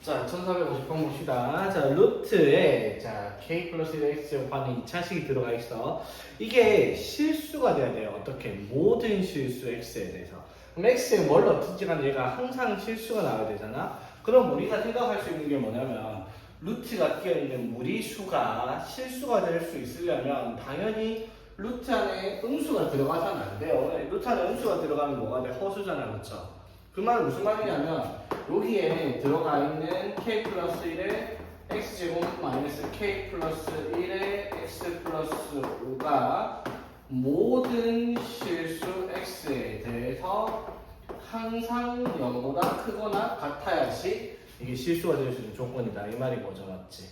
자, 1450번 봅시다. 자, 루트에 k 플러스 1 x 제곱하는 2차식이 들어가 있어. 이게 실수가 돼야 돼요. 어떻게? 모든 실수 x에 대해서. 그럼 x에 뭘 넣든지 간에 얘가 항상 실수가 나와야 되잖아. 그럼 우리가 생각할 수 있는 게 뭐냐면 루트가 끼어있는 무리수가 실수가 될 수 있으려면 당연히 루트 안에 음수가 들어가서는 안 돼요. 루트 안에 음수가 들어가면 뭐가 돼? 허수잖아, 그쵸? 그 말은 무슨 말이냐면 여기에 들어가 있는 k 플러스 1의 x제곱 마이너스 k 플러스 1의 x 플러스 5가 모든 실수 x에 대해서 항상 0보다 크거나 같아야지 이게 실수가 될 수 있는 조건이다. 이 말이 뭐죠, 맞지?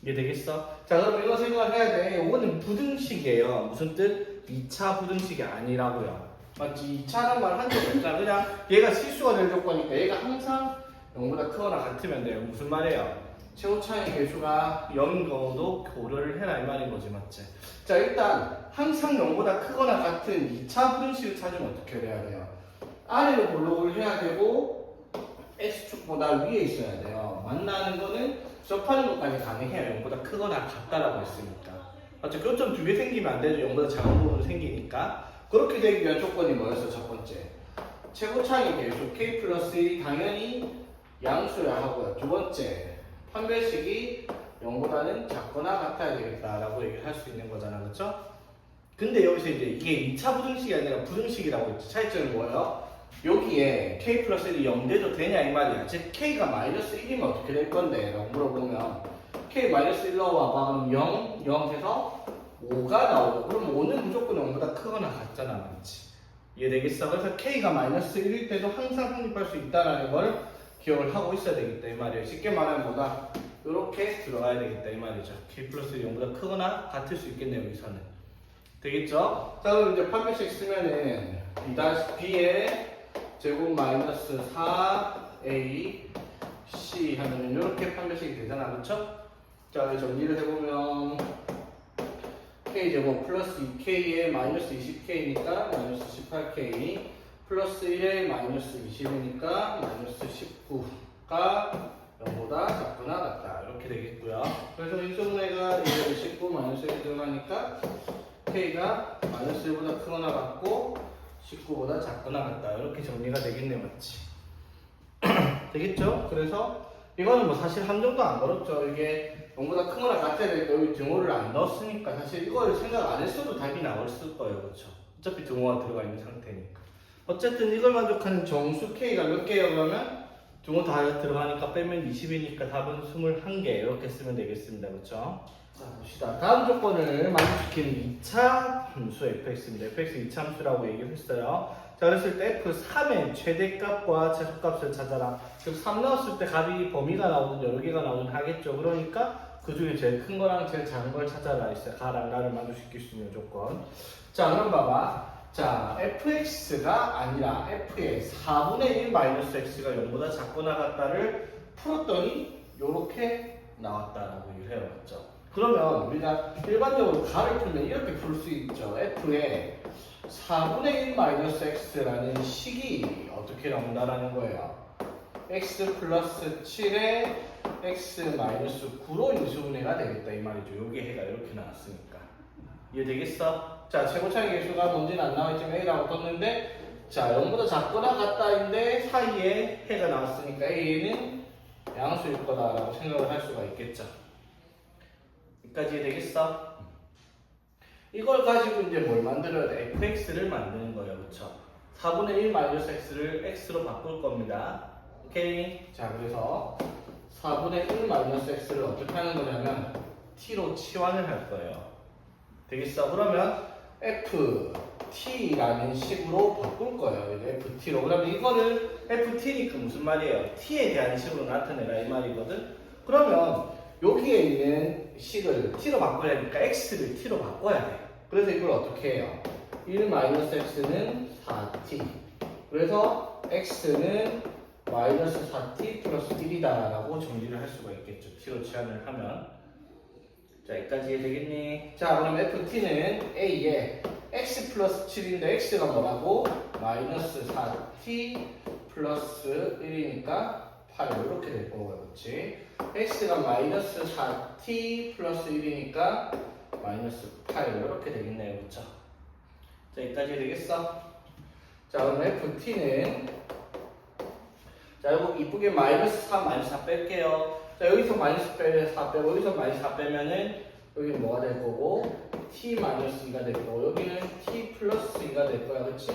이게 되겠어? 자, 그럼 이거 생각해야 돼. 이거는 부등식이에요. 무슨 뜻? 2차 부등식이 아니라고요. 맞지? 2차라는 말 한 적이 없잖아. 그냥 얘가 실수가 될 조건이니까 얘가 항상 0보다 크거나 같으면 돼요. 무슨 말이에요? 최고차의 개수가 0인 경우도 고려를 해라 이 말인 거지, 맞지? 자, 일단 항상 0보다 크거나 같은 2차 부등식을 찾으면 어떻게 해야 돼요? 아래로 볼록을 해야 되고 x축보다 위에 있어야 돼요. 만나는 거는 접하는 것까지 가능해요. 0보다 크거나 같다라고 했으니까. 맞죠? 교점 2개 생기면 안 되죠. 0보다 작은 부분이 생기니까. 그렇게 되기 위한 조건이 뭐였어? 첫 번째, 최고차의 개수 k 플러스 1이 당연히 양수야 하고요. 두 번째, 판별식이 0보다는 작거나 같아야 되겠다라고 얘기를 할 수 있는 거잖아, 그렇죠? 근데 여기서 이제 이게 2차 부등식이 아니라 부등식이라고 했지. 차이점이 뭐예요? 여기에 k 플러스 1이 0 돼도 되냐 이 말이야. 즉 k가 마이너스 1이면 어떻게 될 건데? 라고 물어보면 k 마이너스 1 넣어봐봐. 그럼 0, 0 해서 5가 나오고, 그럼 5는 무조건 0보다 크거나 같잖아, 맞지? 이해되겠어? 그래서 k가 마이너스 1일 때도 항상 성립할 수 있다는 걸 기억을 하고 있어야 되겠다 이 말이에요. 쉽게 말하면 뭐다? 이렇게 들어가야 되겠다 이 말이죠. k 플러스 1이 0보다 크거나 같을 수 있겠네요, 여기서는. 되겠죠? 자, 그럼 이제 판별식 쓰면은 b의 제곱 마이너스 4a c 하면은 이렇게 판별식이 되잖아, 그렇죠? 자, 정리를 해보면 k제곱 플러스 2k에 마이너스 20k니까 마이너스 18k 플러스 1에 마이너스 20이니까 마이너스 19가 0보다 작거나 같다. 이렇게 되겠고요. 그래서 인수분해가 1에 19 마이너스 1 들어가니까 k가 마이너스 1보다 크거나 같고 19보다 작거나 같다. 이렇게 정리가 되겠네, 맞지? 되겠죠? 그래서 이거는 뭐 사실 함정도 안 걸었죠. 이게 0보다 크거나 같아야 되니까 여기 등호를 안 넣었으니까 사실 이걸 생각 안 했어도 답이 나왔을 거예요, 그렇죠? 어차피 등호가 들어가 있는 상태니까. 어쨌든 이걸 만족하는 정수 k가 몇 개예요? 그러면 등호 다 들어가니까 빼면 20이니까 답은 21개 이렇게 쓰면 되겠습니다, 그렇죠? 자, 봅시다. 다음 조건을 만족시키는 2차 함수 fx입니다. fx 2차 함수라고 얘기를 했어요. 자, 그랬을 때 f3의 최대값과 최소값을 찾아라. 즉, 3 넣었을 때 값이 범위가 나오든 여러 개가 나오든 하겠죠. 그러니까 그 중에 제일 큰 거랑 제일 작은 걸 찾아라. 있어요. 가랑 나를 만족시킬 수 있는 조건. 자, 그럼 봐봐. 자, fx가 아니라 f의 4분의 1 마이너스 x가 0보다 작거나 같다를 풀었더니 이렇게 나왔다라고 얘기를 해요. 맞죠? 그러면 우리가 일반적으로 가를 풀면 이렇게 풀 수 있죠. f의 4분의 1 마이너스 x라는 식이 어떻게 나온다라는 거예요. x 플러스 7에 x 마이너스 9로 인수분해가 되겠다 이 말이죠. 요게 해가 이렇게 나왔으니까. 이해되겠어? 자, 최고차의 개수가 뭔지는 안 나와있지만 a라고 떴는데, 자, 0보다 작거나 같다인데 사이에 해가 나왔으니까 a는 양수일 거다라고 생각을 할 수가 있겠죠. 여기까지 되겠어? 이걸 가지고 이제 뭘 만들어야 돼? fx를 만드는 거예요, 그쵸? 4분의 1 마이너스 x를 x로 바꿀 겁니다. 오케이? 자, 그래서 4분의 1 마이너스 x를 어떻게 하는 거냐면 t로 치환을 할 거예요. 되겠어? 그러면 ft라는 식으로 바꿀 거예요. 이제 ft로. 그러면 이거를 ft니까 무슨 말이에요? t에 대한 식으로 나타내라 이 말이거든? 그러면 여기에 있는 식을 t로 바꿔야 하니까 x를 t로 바꿔야 돼. 그래서 이걸 어떻게 해요? 1 마이너스 x는 4t. 그래서 x는 마이너스 4t 플러스 1이다 라고 정리를 할 수가 있겠죠. t로 치환을 하면. 자, 여기까지 되겠니? 자, 그럼 ft는 a에 x 플러스 7인데 x가 뭐라고? 마이너스 4t 플러스 1이니까 8 이렇게 될 거고요. 그렇지? x가 마이너스 4t 플러스 1이니까 마이너스 8 이렇게 되겠네요. 그렇죠? 자, 여기까지 되겠어? 자, 그럼 ft는 자, 이거 이쁘게 마이너스 4, 마이너스 4 뺄게요. 자, 여기서 마이너스 4 빼고 여기서 마이너스 4 빼면은 여기는 뭐가 될 거고 t 마이너스 2가 될 거고 여기는 t 플러스 2가 될 거야. 그렇지?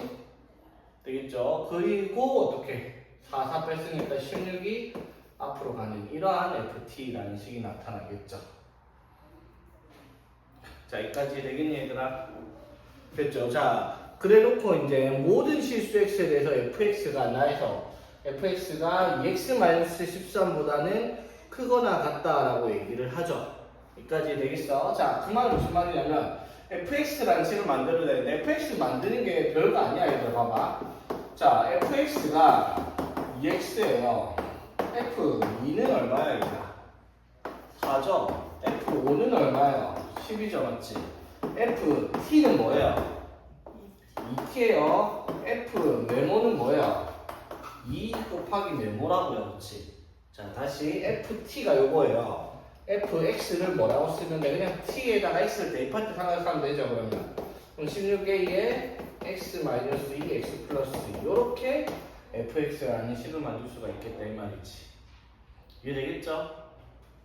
되겠죠? 그리고 어떻게 4, 4 뺐으니까 16이 앞으로 가는 이러한 ft라는 식이 나타나겠죠. 자, 여기까지 되겠니 얘들아? 됐죠? 자, 그래 놓고 이제 모든 실수 x에 대해서 fx가 나에서 fx가 2x-13보다는 크거나 같다라고 얘기를 하죠. 여기까지 되겠어? 자, 그 말은 무슨 말이냐면 fx라는 식을 만들어야 되는데 fx 만드는 게 별거 아니야. 얘들아 봐봐. 자, fx가 2x예요. f2는 얼마야 얘들아? 4죠? f5는 얼마예요? 12죠, 맞지? ft는 뭐예요? 2t예요. f 네모는 뭐예요? 2 곱하기 네모라고요, 그렇지? 자, 다시 ft가 요거예요. fx를 뭐라고 쓰면 돼? 그냥 t에다가 x를 대입할 때 생각하면 되죠, 그러면. 그럼 16a에 x-2, x 플러스 2 요렇게 fx라는 식을 만들 수가 있겠다 이 말이지. 이해되겠죠?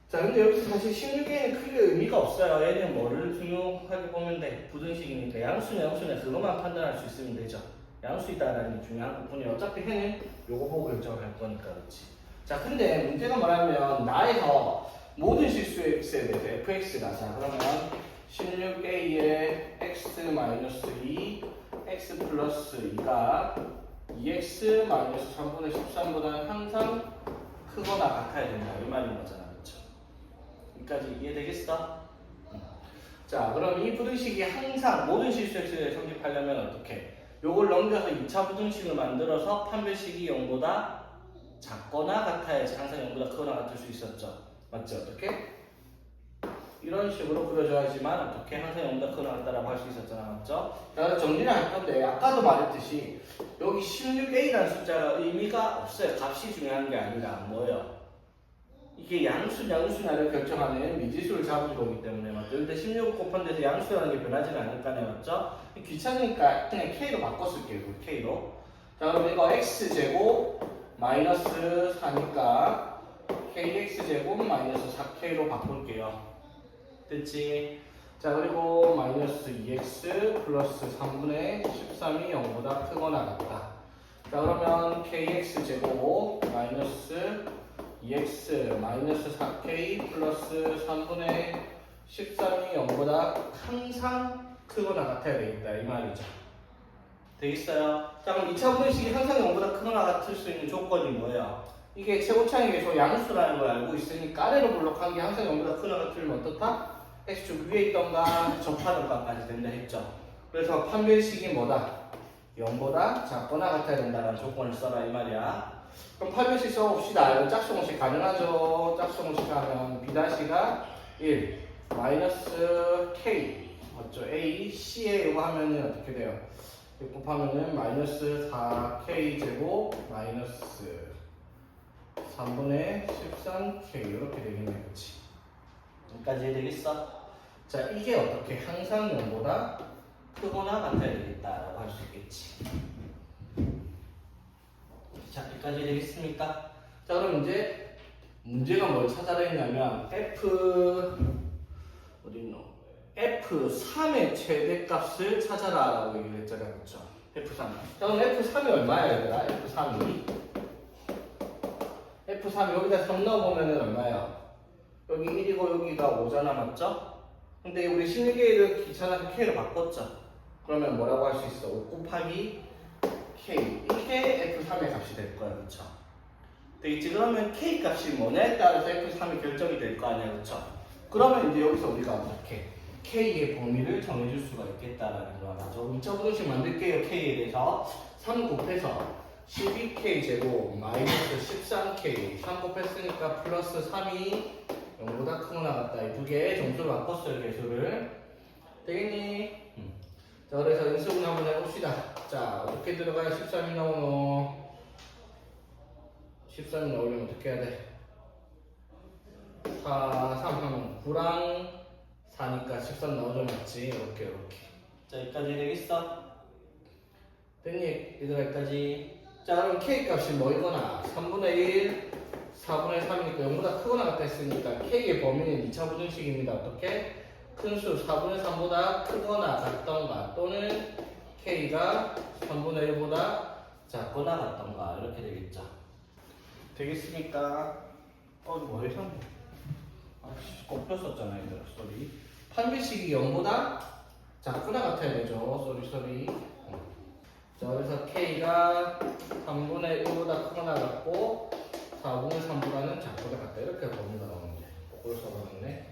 자, 근데 여기서 사실 16에는 크게 의미가 없어요. 얘는 뭐를 중요하게 보면 돼? 부등식이니까 양수냐 그것만 판단할 수 있으면 되죠. 양수이다라는 게 중요한 부분이 어차피 해는 요거 보고 결정을 할 거니까 그렇지. 자, 근데 문제가 뭐냐면 나에서 모든 실수 x에 대해서 fx가 자 그러면 16a의 x-2 x 플러스 2가 2x-3분의 13보다는 항상 크거나 같아야 된다 이 말인 거잖아. 그렇죠? 여기까지 이해되겠어? 자, 그럼 이 부등식이 항상 모든 실수 x에 성립하려면 어떻게? 요걸 넘겨서 2차 부등식을 만들어서 판별식이 0보다 작거나 같아야지 항상 0보다 크거나 같을 수 있었죠. 맞죠? 어떻게? 이런 식으로 그려줘야지만 어떻게 항상 0보다 크거나 같다라고 할 수 있었잖아. 맞죠? 자, 정리를 할 건데 아까도 말했듯이 여기 16a라는 숫자가 의미가 없어요. 값이 중요한 게 아니라 뭐예요? 이게 양수냐를 결정하는 미지수를 잡은 거기 때문에 맞죠? 근데 16 곱한 데서 양수라는 게 변하지는 않을 거 아니에요. 맞죠? 귀찮으니까 그냥 k로 바꿔쓸게요. k로. 자, 그럼 이거 x제곱 마이너스 4니까 kx제곱 마이너스 4k로 바꿀게요. 됐지? 자, 그리고 마이너스 2x 플러스 3분의 13이 0보다 크거나 같다. 자, 그러면 kx제곱 마이너스 2x 마이너스 4k 플러스 3분의 13이 0보다 항상 크거나 같아야 되겠다 이 말이죠. 되겠어요? 자, 그럼 2차 분식이 항상 0보다 크거나 같을 수 있는 조건이 뭐예요? 이게 최고차의 계속 양수라는 걸 알고 있으니까 아래로 블록한 게 항상 0보다 크거나 같으면 어떻다? x축 위에 있던가 접하던가까지 된다 했죠. 그래서 판별식이 뭐다? 0보다 작거나 같아야 된다는 조건을 써라 이 말이야. 그럼 판별식 써봅시다. 이거 짝수공식 가능하죠? 짝수공식 하면 b'가 1 마이너스 k 맞죠? a, c에 이거 하면은 어떻게 돼요? 곱하면은 마이너스 4k 제곱 마이너스 3분의 13k 이렇게 되겠네. 그렇지? 여기까지 되겠어? 자, 이게 어떻게 항상 0보다 크거나 같아야 되겠다라고 할 수 있겠지. 자, 여기까지 되겠습니까? 자, 그럼 이제 문제가 뭘 찾아라 했냐면 F3의 최대값을 찾아라라고 얘기를 했잖아요. 그렇죠? F3. 자, 그럼 F3이 얼마야, 얘들아? F3이 여기다 3 넣어보면 얼마야? 여기 1이고 여기가 5잖아. 맞죠? 근데 우리 16K를 귀찮아서 K로 바꿨죠? 그러면 뭐라고 할 수 있어? 5 곱하기 K. 이게 F3의 값이 될 거야. 그렇죠? 되겠지? 그러면 K 값이 뭐냐에 따라서 F3이 결정이 될 거 아니야. 그렇죠? 그러면 이제 여기서 우리가 어떻게 K의 범위를 정해줄 수가 있겠다라는 거야. 맞죠? 2차 부등식 만들게요. K에 대해서 3 곱해서 12K 제곱 마이너스 13K 3 곱했으니까 플러스 3이 0보다 크거나 같다. 이 두 개의 점수를 바꿨어요. 개수를. 되겠니? 자, 그래서 연습을 한번 해봅시다. 자, 어떻게 들어가야 13이 나오노? 13 나오려면 어떻게 해야 돼? 4, 3 하면 9랑 4니까 13 나오죠, 맞지? 이렇게. 자, 여기까지 되겠어? 됐니? 얘들아, 여기까지. 자, 그럼 K 값이 뭐이거나 3분의 1, 4분의 3이니까 0보다 크거나 같다 했으니까 K의 범위는 2차 부등식입니다. 어떻게? 큰 수 4분의 3보다 크거나 같던가 또는 K가 3분의 1보다 작거나 같던가 이렇게 되겠죠. 되겠습니까? 뭐해 형? 꺾였었잖아 얘들아. 쏘리. 판별식이 0보다 작거나 같아야 되죠. 쏘리. 자, 그래서 K가 3분의 1보다 크거나 같고 4분의 3보다는 작거나 같다. 이렇게 범위가 나오는데 거꾸로 써봤네.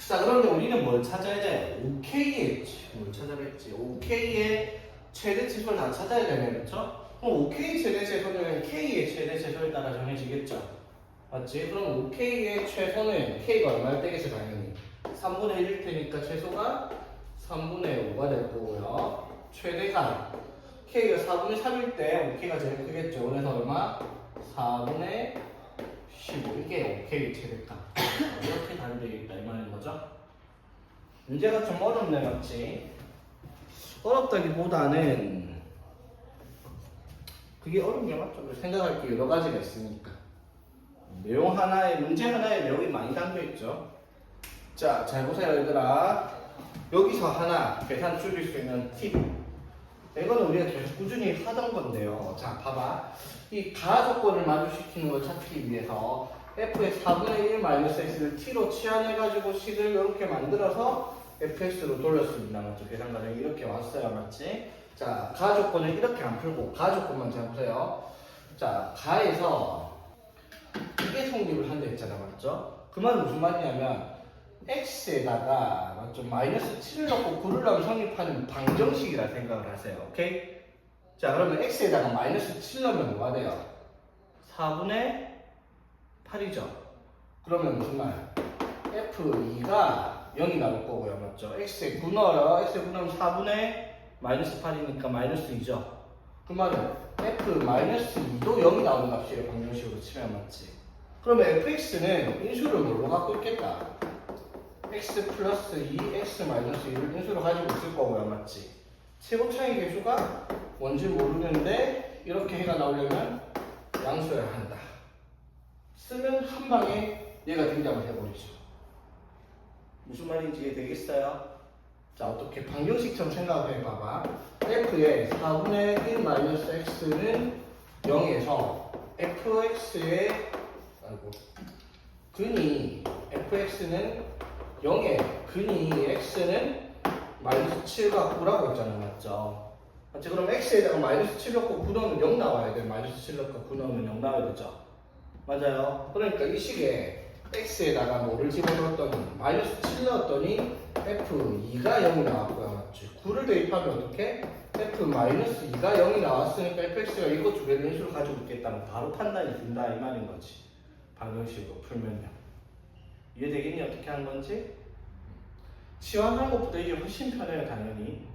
자, 그런데 우리는 뭘 찾아야 돼? OK의 뭘 찾아야겠지? OK의 최대 최소를 다 찾아야 되네, 그렇죠? 그럼 OK 최대 최소는 K의 최대 최소에 따라 정해지겠죠? 맞지? 그럼 OK의 최소는 K가 얼마나 되겠어, 당연히? 3분의 1일 테니까 최소가 3분의 5가 될 거고요. 최대가 K가 4분의 3일 때 OK가 제일 크겠죠. 그래서 얼마? 4분의 15. 이게 OK 최대값. 이렇게 다면 되겠다. 이 말인 거죠? 문제가 좀 어렵네, 맞지? 어렵다기보다는 그게 어려운 게 맞죠? 생각할 게 여러 가지가 있으니까. 내용 하나에, 문제 하나에 내용이 많이 담겨있죠. 자, 잘 보세요, 얘들아. 여기서 하나 계산 줄일 수 있는 팁. 이거는 우리가 계속 꾸준히 하던 건데요. 자, 봐봐. 이 가조건을 마주시키는 걸 찾기 위해서 f의 4분의 1 마이너스 x를 t로 치환해가지고 식을 이렇게 만들어서 fx로 돌렸습니다. 맞죠? 계산 과정이 이렇게 왔어요. 맞지? 자, 가조건을 이렇게 안 풀고 가조건만 잘 보세요. 자, 가에서 이게 성립을 한다 했잖아. 맞죠? 그 말은 무슨 말이냐면 x에다가 맞죠? 마이너스 7을 넣고 9를 넣으면 성립하는 방정식이라 생각을 하세요. 오케이? 자, 그러면 x에다가 마이너스 7 넣으면 뭐가 돼요? 4분의 8이죠. 그러면 무슨 말? f2가 0이 나올 거고요. 맞죠? x에 9 넣어요. x에 9 넣으면 4분의 마이너스 8이니까 마이너스 2죠. 그 말은 f-2도 0이 나오는 값이에요. 방정식으로 치면. 맞지? 그러면 fx는 인수를 뭘로 갖고 있겠다? x 플러스 2, x 마이너스 2를 인수로 가지고 있을 거고요. 맞지? 최고차의 계수가 뭔지 모르는데 이렇게 해가 나오려면 양수해야 한다. 쓰면 한 방에 얘가 등장을 해버리죠. 무슨 말인지 이해되겠어요? 자, 어떻게 방정식처럼 생각을 해봐봐. f의 4분의 1 마이너스 x는 0에서 fx의 근이 fx는 0에 근이 x는 마이너스 7과 9라고 했잖아. 맞죠? 맞지? 그럼 x에다가 마이너스 7 넣고 9 넣으면 0 나와야 돼. 마이너스 7 넣고 9 넣으면 0 나와야 되죠. 맞아요. 그러니까 이 식에 x에다가 뭐를 집어넣었더니 마이너스 7 넣었더니 f2가 0이 나왔고요. 맞지? 9를 대입하면 어떻게? f-2가 0이 나왔으니까 fx가 이거 두 개를 인수를 가지고 있겠다면 바로 판단이 든다 이 말인 거지. 방정식으로 풀면요. 이해되겠니? 어떻게 하는 건지? 치환하는 것보다 이게 훨씬 편해요, 당연히.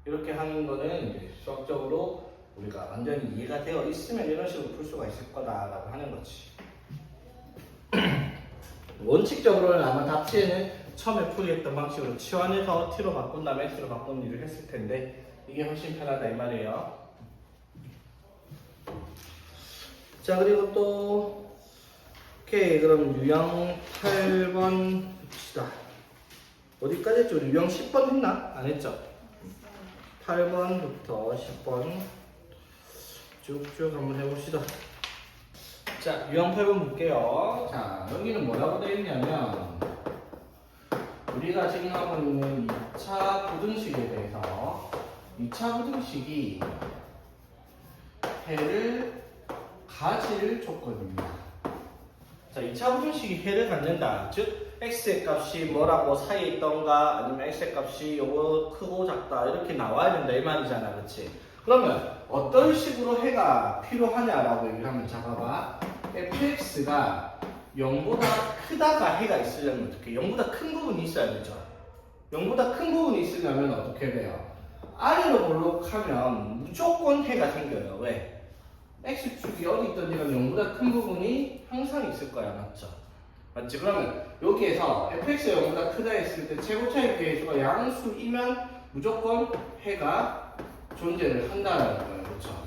이렇게 하는 거는 이제 수학적으로 우리가 완전히 이해가 되어 있으면 이런 식으로 풀 수가 있을 거다라고 하는 거지. 원칙적으로는 아마 답지에는 처음에 풀이했던 방식으로 치환해서 t로 바꾼 다음에 x로 바꾸는 일을 했을 텐데 이게 훨씬 편하다 이 말이에요. 자, 그리고 또 오케이, 그럼 유형 8번 봅시다. 어디까지 했죠? 우리 유형 10번 했나? 안 했죠? 8번부터 10번 쭉쭉 한번 해봅시다. 자, 유형 8번 볼게요. 자, 여기는 뭐라고 되어 있냐면 우리가 지금 하고 있는 2차 부등식에 대해서 2차 부등식이 해를 가질 조건입니다. 자, 2차 부등식이 해를 갖는다. 즉 x의 값이 뭐라고 사이에 있던가 아니면 x의 값이 요거 크고 작다 이렇게 나와야 된다 이 말이잖아. 그렇지? 그러면 어떤 식으로 해가 필요하냐라고 얘기를 하면 자, 봐봐. fx가 0보다 크다가 해가 있으려면 어떻게? 0보다 큰 부분이 있어야 되죠. 0보다 큰 부분이 있으려면 어떻게 돼요? 아래로 볼록하면 무조건 해가 생겨요. 왜? x축이 어디 있든지 간에 0보다 큰 부분이 항상 있을 거야. 맞죠? 맞지? 그러면 여기에서 fx가 0보다 크다 했을 때 최고 차이 계수가 양수이면 무조건 해가 존재를 한다는 거예요. 그렇죠?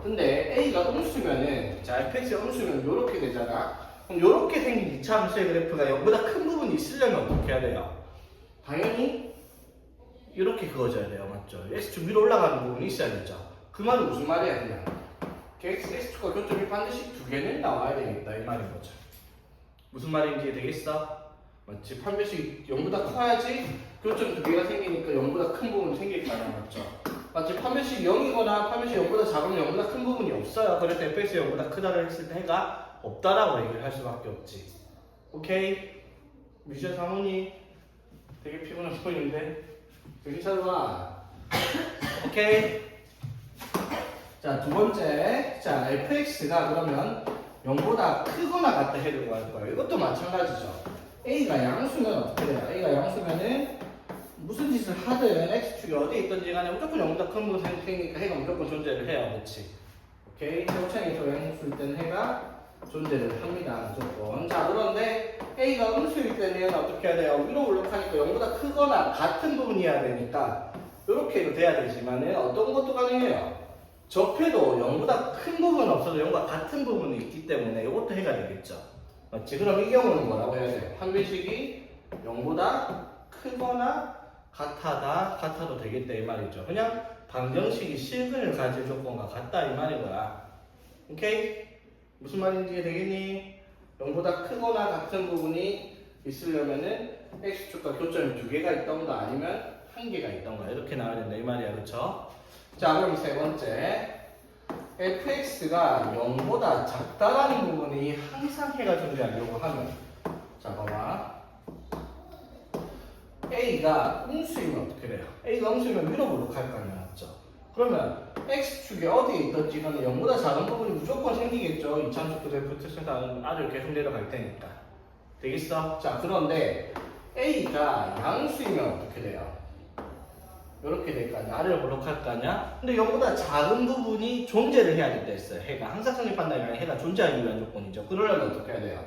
근데 a가 음수면은, 자 fx가 음수면 이렇게 되잖아. 그럼 이렇게 생긴 2차 함수의 그래프가 0보다 큰 부분이 있으려면 어떻게 해야 돼요? 당연히 이렇게 그어져야 돼요. 맞죠? x축 위로 올라가는 부분이 있어야겠죠. 그 말은 무슨 말이야? 그냥 x축과 교점이 반드시 두 개는 나와야 되겠다 이 말인 거죠. 무슨 말인지 되겠어? 맞지? 판별식이 0보다 커야지 교점 두 개가 생기니까 0보다 큰 부분이 생길 거 아니야. 맞죠? 맞지? 판별식이 0이거나 판별식이 0보다 작으면 0보다 큰 부분이 없어요. 그래서 fx가 0보다 크다를 했을 때 해가 없다라고 얘기를 할 수밖에 없지. 오케이? 미션 사모님 되게 피곤해 보이는데 정신 차려봐. 오케이? 자, 두 번째. 자, fx가 그러면 0보다 크거나 같다 해도 할 거예요. 이것도 마찬가지죠. a가 양수면 어떻게 돼요? a가 양수면은 무슨 짓을 하든 x축이 어디에 있든지 간에 무조건 0보다 큰 부분 생기니까 해가 무조건 존재를 해요. 그렇지? 오케이? 최고차이에서 양수일 때는 해가 존재를 합니다. 무조건. 자, 그런데 a가 음수일 때는 어떻게 해야 돼요? 위로 올라가니까 0보다 크거나 같은 부분이어야 되니까 이렇게 해도 돼야 되지만은 어떤 것도 가능해요. 접해도 0보다 큰 부분은 없어도 0과 같은 부분이 있기 때문에 이것도 해가 되겠죠. 맞지? 그럼 이 경우는 뭐라고 해야 돼요? 판별식이 0보다 크거나 같아도 되겠다 이 말이죠. 그냥 방정식이 실근을 가질 조건과 같다 이 말이거라. 오케이? 무슨 말인지 되겠니? 0보다 크거나 같은 부분이 있으려면은 x축과 교점이 두 개가 있던가 아니면 한 개가 있던가 이렇게 나와야 된다 이 말이야. 그렇죠? 자, 그럼 세 번째. fx가 0보다 작다라는 부분이 항상 해가 존재하려고 하면, 자, 봐봐. a가 음수이면 어떻게 돼요? a가 음수이면 위로 볼록할 거 아니야. 맞죠? 그러면 x축이 어디에 있든지 간에 0보다 작은 부분이 무조건 생기겠죠. 이차함수 그래프 특성상 아래로 계속 내려갈 테니까. 되겠어? 자, 그런데 a가 양수이면 어떻게 돼요? 이렇게 될 거 아니야. 아래로 볼록할 거 아니야. 근데 0보다 작은 부분이 존재를 해야 된다 했어요. 해가 항상 성립한다는 게 해가 존재하기 위한 조건이죠. 그러려면 어떻게 해야 돼요?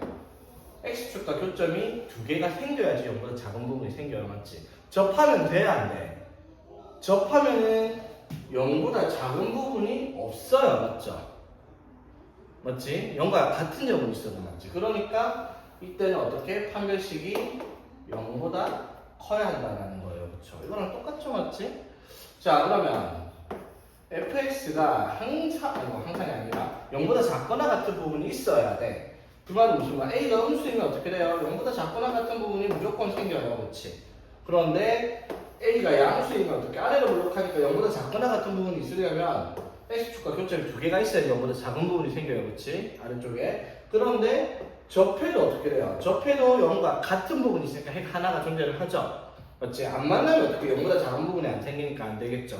x축과 교점이 두 개가 생겨야지 0보다 작은 부분이 생겨요. 맞지? 접하면 돼, 안 돼? 접하면은 0보다 작은 부분이 없어요. 맞죠? 맞지? 0과 같은 점은 있어도 맞지? 그러니까 이때는 어떻게? 판별식이 0보다 커야 한다는 거예요. 그렇죠? 이거랑 똑같죠, 맞지? 자, 그러면 fx가 항상이 아니라 0보다 작거나 같은 부분이 있어야 돼. 그 말은 무슨 말? a가 음수이면 어떻게 돼요? 0보다 작거나 같은 부분이 무조건 생겨요. 그렇지? 그런데 a가 양수이면 어떻게? 아래로 볼록하니까 0보다 작거나 같은 부분이 있으려면 x축과 교점이 두 개가 있어야 0보다 작은 부분이 생겨요. 그렇지? 아래쪽에. 그런데 접해도 어떻게 돼요? 접해도 0과 같은 부분이 있으니까 핵 하나가 존재를 하죠. 맞지? 안 만나면 어떻게 0보다 작은 부분이 안 생기니까 안 되겠죠.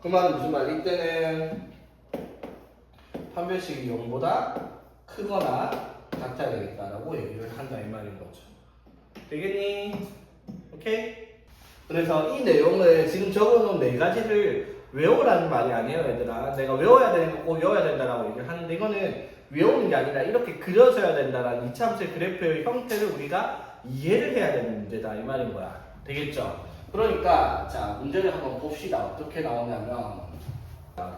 그 말은 무슨 말? 이때는 판별식이 0보다 크거나 같아야 되겠다라고 얘기를 한다 이 말인 거죠. 되겠니? 오케이? 그래서 이 내용을 지금 적어놓은 네 가지를 외우라는 말이 아니에요, 얘들아. 내가 외워야 되는 거 꼭 외워야 된다라고 얘기를 하는데 이거는 외우는 게 아니라 이렇게 그려져야 된다라는 이차함수의 그래프의 형태를 우리가 이해를 해야 되는 문제다 이 말인 거야. 되겠죠? 그러니까 자, 문제를 한번 봅시다. 어떻게 나오냐면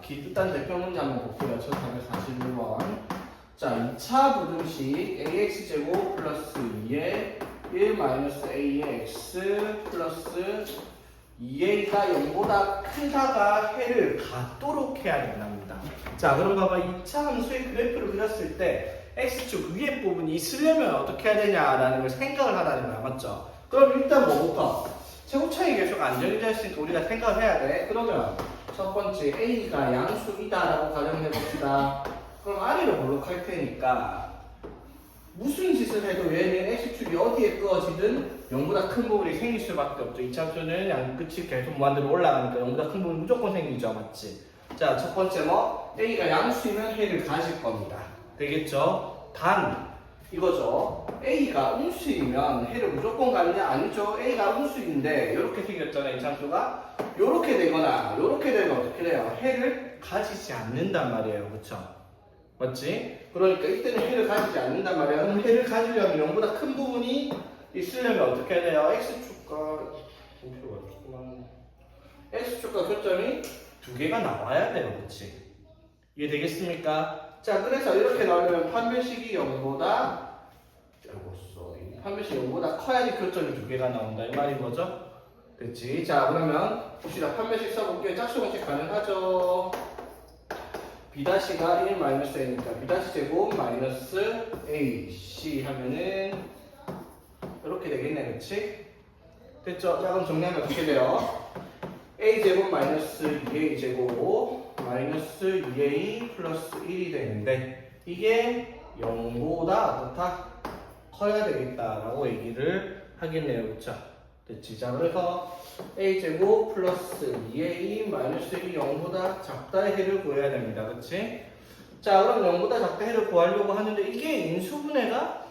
기뜻한 대표 문제 한번 볼게요. 1441번. 자, 2차 부등식 ax제곱 플러스 2의 1 마이너스 a의 x 플러스 2a가 0보다 크다가 해를 갖도록 해야 된답니다. 자, 그럼 봐봐. 2차 함수의 그래프를 그렸을 때 x축 위에 부분이 있으려면 어떻게 해야 되냐라는 걸 생각을 하라는 거야. 맞죠? 그럼 일단 뭐부터? 최고차이 계수가 안 정해져 있으니까 우리가 생각을 해야 돼. 그러면 첫 번째 a가 양수이다라고 가정해 봅시다. 그럼 아래로 볼록할 테니까 무슨 짓을 해도 얘는 x축이 어디에 끄어지든 0보다 큰 부분이 생길 수밖에 없죠. 이 참수는 양 끝이 계속 무한대로 올라가니까 0보다 큰 부분이 무조건 생기죠. 맞지? 자, 첫 번째 뭐? a가 양수이면 해를 가질 겁니다. 되겠죠? 단 이거죠. a가 음수이면 해를 무조건 가느냐? 아니죠. a가 음수인데 이렇게 생겼잖아요. 이 참수가 이렇게 되거나 이렇게 되면 어떻게 돼요? 해를 가지지 않는단 말이에요. 그쵸? 맞지? 그러니까 이때는 해를 가지지 않는단 말이야. 그럼 해를 가지려면 0보다 큰 부분이 있으려면 어떻게 해야 돼요? x축과 공표가 조그만 x축과 교점이 두 개가 나와야 돼요. 그렇지? 이해되겠습니까? 자, 그래서 이렇게 나오려면 판별식이 0보다 판별식 0보다 커야지 교점이 두 개가 나온다 이 말인 거죠? 됐지? 자, 그러면 봅시다. 판별식 써볼게요. 짝수공식 가능하죠? B'(-가 1-a니까 B' 제곱 마이너스 AC 하면은 이렇게 되겠네, 그치? 됐죠? 자, 그럼 정리하면 어떻게 돼요? A 제곱 마이너스 2A 제곱 마이너스 2A 플러스 1이 되는데 이게 0보다 어떻다? 커야 되겠다라고 얘기를 하겠네요, 그쵸? 됐지? 자, 그래서 A 제곱 플러스 2A 마이너스 1이 0보다 작다의 해를 구해야 됩니다, 그치? 자, 그럼 0보다 작다 해를 구하려고 하는데 이게 인수분해가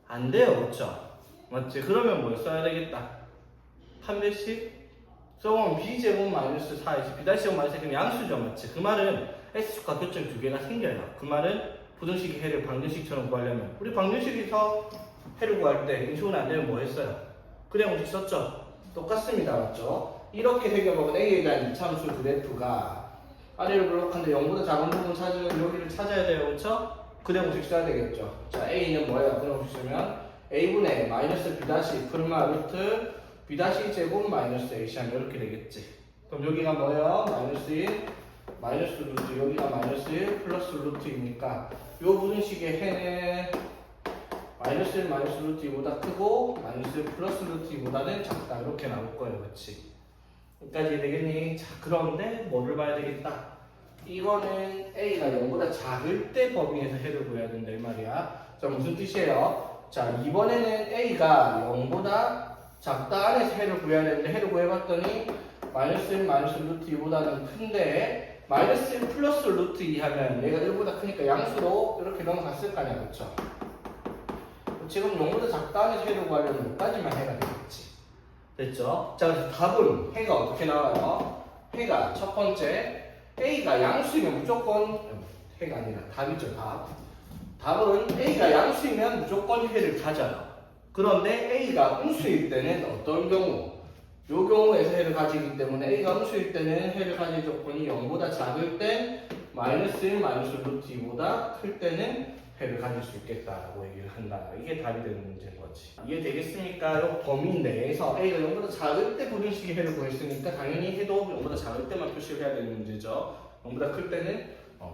안 돼요, 그쵸? 맞지? 그러면 뭘 써야 되겠다? 판별식? 그럼 B제곱 마이너스 4이지 B'제곱 마이너스 그럼 양수죠, 맞지? 그 말은 X축과 교점이 두 개가 생겨요. 그 말은 부등식의 해를 방정식처럼 구하려면 우리 방정식에서 해를 구할 때 인수분해 안 되면 뭐 했어요? 그냥 공식 썼죠? 똑같습니다, 맞죠? 이렇게 생겨보면 A에 대한 이참수 그래프가 아래를 블록한데 0보다 작은 부분 찾으면 여기를 찾아야 돼요, 그렇죠? 그냥 공식 써야 되겠죠? 자, A는 뭐예요? 그냥 공식 쓰면 A분의 마이너스 B' 풀마 루트 B' 제곱 마이너스 AC 하면 이렇게 되겠지. 그럼 여기가 뭐예요? 마이너스 1, 마이너스 루트, 여기가 마이너스 1, 플러스 루트이니까 요 부등식의 해는 마이너스 1, 마이너스 루트 2보다 크고 마이너스 1, 플러스 루트 2보다는 작다. 이렇게 나올 거예요. 그렇지? 여기까지 되겠니? 자, 그런데 뭐를 봐야 되겠다? 이거는 A가 0보다 작을 때 범위에서 해를 구해야 된다 이 말이야. 자, 무슨 뜻이에요? 자, 이번에는 A가 0보다 작다 안에서 해를 구해야 되는데 해를 구해봤더니 마이너스 1, 마이너스 루트 2보다는 큰데 마이너스 1 플러스 루트 2 하면 얘가 1보다 크니까 양수로 이렇게 넘어갔을 거 아니야, 그쵸? 지금 0보다 작다 안에서 해를 구하려면 여기까지만 해가 되겠지. 됐죠? 자, 그래서 답은 해가 어떻게 나와요? 해가 첫 번째 A가 양수이면 무조건 해가 아니라 답이죠, 답. 답은 A가 양수이면 무조건 해를 가져요. 그런데 A가 음수일 때는 어떤 경우? 이 경우에서 해를 가지기 때문에 A가 음수일 때는 해를 가질 조건이 0보다 작을 때 마이너스 1, 마이너스 루트 2보다 클 때는 해를 가질 수 있겠다라고 얘기를 한다. 이게 답이 되는 문제인 거지. 이해되겠습니까? 이 범위 내에서 A가 0보다 작을 때 부등식의 해를 구했으니까 당연히 해도 0보다 작을 때만 표시를 해야 되는 문제죠. 0보다 클 때는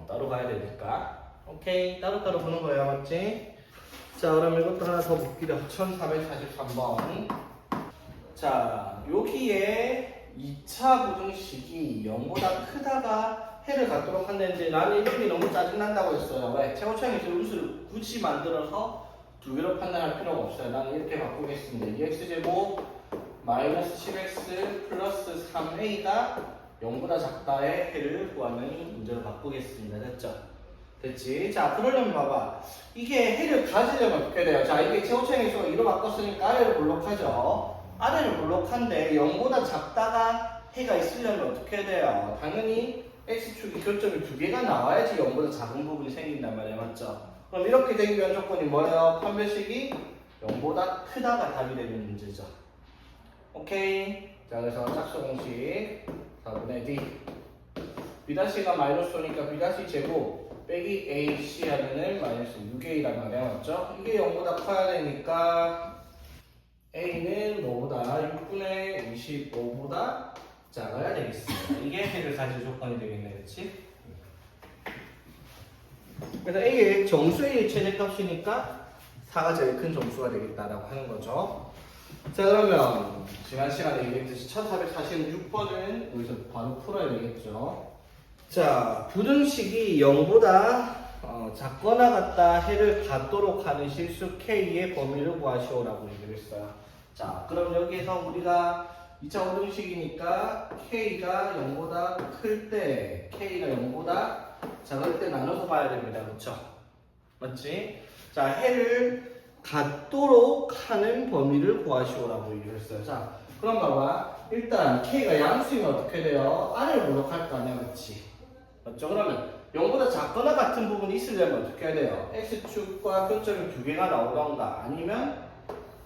따로 가야 되니까. 오케이, 따로따로 보는 거예요, 맞지? 자, 그럼 이것도 하나 더 볼게요. 1443번. 자, 여기에 2차 부등식이 0보다 크다가 해를 갖도록 한다는데 나는 이름이 너무 짜증난다고 했어요. 왜? 최고차항에서 음수를 굳이 만들어서 두 개로 판단할 필요가 없어요. 나는 이렇게 바꾸겠습니다. 2x제곱 마이너스 10x 플러스 3a가 0보다 작다의 해를 구하는 문제로 바꾸겠습니다. 됐죠? 됐지? 자, 그러려면 봐봐. 이게 해를 가지려면 어떻게 돼요? 자, 이게 최고차항의 수가 2로 바꿨으니까 아래를 볼록하죠? 아래를 볼록한데 0보다 작다가 해가 있으려면 어떻게 해야 돼요? 당연히 x축이 교점이 두 개가 나와야지 0보다 작은 부분이 생긴단 말이야, 맞죠? 그럼 이렇게 되기 위한 조건이 뭐예요? 판별식이 0보다 크다가 답이 되는 문제죠. 오케이? 자, 그래서 짝수 공식 4분의 D B'가 마이너스 5니까 B' 제곱 빼기 AC 하면은 마이너스 6A란 말이야, 맞죠? 이게 0보다 커야 되니까 A는 뭐보다 6분의 25보다 작아야 되겠습니다. 이게 해를 가질 조건이 되겠네, 그렇지? 그래서 A의 정수의 최대값이니까 4가 제일 큰 정수가 되겠다라고 하는 거죠. 자, 그러면 지난 시간에 얘기했듯이 1446번은 여기서 바로 풀어야 되겠죠. 자, 부등식이 0보다 작거나 같다 해를 갖도록 하는 실수 K의 범위를 구하시오라고 얘기를 했어요. 자, 그럼 여기에서 우리가 2차 부등식이니까 K가 0보다 클 때, K가 0보다 작을 때 나눠서 봐야 됩니다. 그렇죠? 맞지? 자, 해를 갖도록 하는 범위를 구하시오라고 얘기를 했어요. 자, 그럼 봐봐. 일단 K가 양수이면 어떻게 돼요? 아래를 블록할 거 아니야, 맞지? 맞죠? 그러면 0보다 작거나 같은 부분이 있으려면 어떻게 해야 돼요? x축과 교점이 두 개가 나오던가 아니면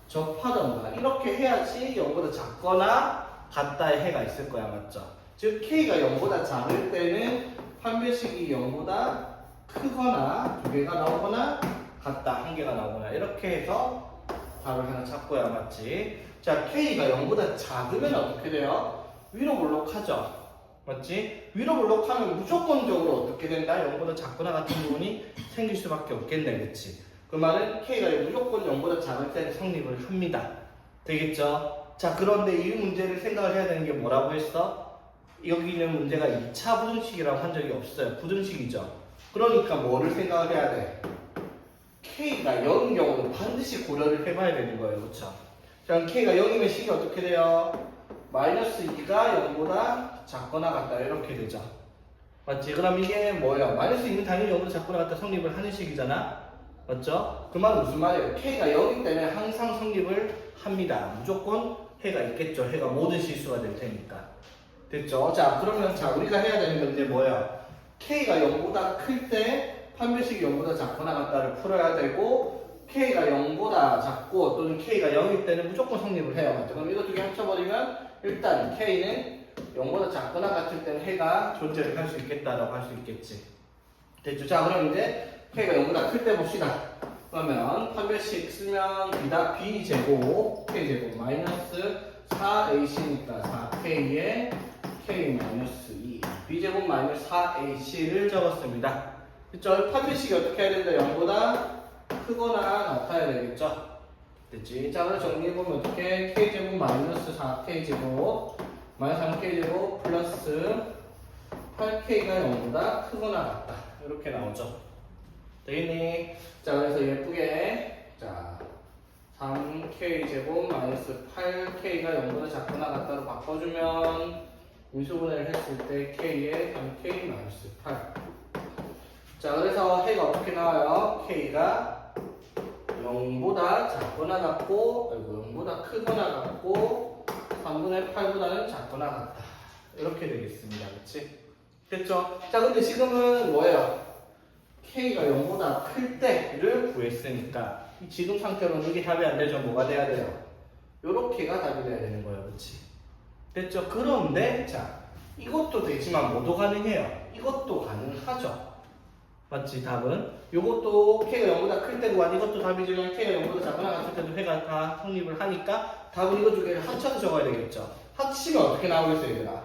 접하던가 이렇게 해야지 0보다 작거나 같다의 해가 있을 거야. 맞죠? 즉 k가 0보다 작을 때는 판별식이 0보다 크거나 두 개가 나오거나 같다 한 개가 나오거나 이렇게 해서 답을 하나 찾고야. 맞지? 자, k가 0보다 작으면 어떻게 돼요? 위로 볼록하죠? 맞지? 위로 볼록하면 무조건적으로 어떻게 된다? 0보다 작거나 같은 부분이 생길 수밖에 없겠네. 그치? 그 말은 k가 무조건 0보다 작을 때는 성립을 합니다. 되겠죠? 자, 그런데 이 문제를 생각을 해야 되는 게 뭐라고 했어? 여기 있는 문제가 2차 부등식이라고 한 적이 없어요. 부등식이죠. 그러니까 뭐를 생각을 해야 돼? k가 0인 경우는 반드시 고려를 해봐야 되는 거예요. 그쵸? 자, k가 0이면 식이 어떻게 돼요? 마이너스 2가 0보다 작거나 같다 이렇게 되죠. 맞지? 그럼 이게 뭐예요? 마이너스 2는 당연히 0보다 작거나 같다 성립을 하는 식이잖아. 맞죠? 그 말은 무슨 말이에요? k가 0이기 때문에 항상 성립을 합니다. 무조건 해가 있겠죠. 해가 모든 실수가 될 테니까. 됐죠? 자, 그러면 자 우리가 해야 되는 건 이제 뭐예요? k가 0보다 클 때 판별식이 0보다 작거나 같다를 풀어야 되고 k가 0보다 작고 또는 k가 0일 때는 무조건 성립을 해요. 맞죠? 그럼 이거 두 개 합쳐버리면 일단 k는 0보다 작거나 같을 때는 해가 존재를 할 수 있겠다라고 할 수 있겠지. 됐죠? 자, 그럼 이제 k가 0보다 클 때 봅시다. 그러면 판별식 쓰면 b제곱 k제곱 마이너스 4ac니까 4k에 k 마이너스 2 b제곱 마이너스 4ac를 적었습니다. 그쵸? 판별식이 어떻게 해야 된다? 0보다 크거나 같아야 되겠죠? 됐지? 자, 그럼 정리해보면 어떻게? k제곱 마이너스 4k제곱 마이너스 3k제곱 플러스 8k가 0보다 크거나 같다. 이렇게 나오죠. 되겠니? 자, 그래서 예쁘게 자 3k제곱 마이너스 8k가 0보다 작거나 같다로 바꿔주면 인수분해를 했을 때 k에 3k 마이너스 8. 자, 그래서 해가 어떻게 나와요? k가 0보다 작거나 같고, 0보다 크거나 같고, 3분의 8보다는 작거나 같다. 이렇게 되겠습니다. 그치? 됐죠? 자, 근데 지금은 뭐예요? k가 0보다 클 때를 구했으니까, 지금 상태로는 이게 답이 안 되죠? 뭐가 돼야 돼요? 요렇게가 답이 돼야 되는 거예요. 그치? 됐죠? 그런데, 자, 이것도 되지만 뭐도 가능해요? 이것도 가능하죠? 맞지? 답은 요것도 k가 0보다 클 때고 이것도 답이지만 k가 0보다 작거나 같을 때도 해가 다 성립을 하니까 답은 이거 두 개를 합쳐서 적어야 되겠죠. 합치면 어떻게 나오겠어요, 얘들아?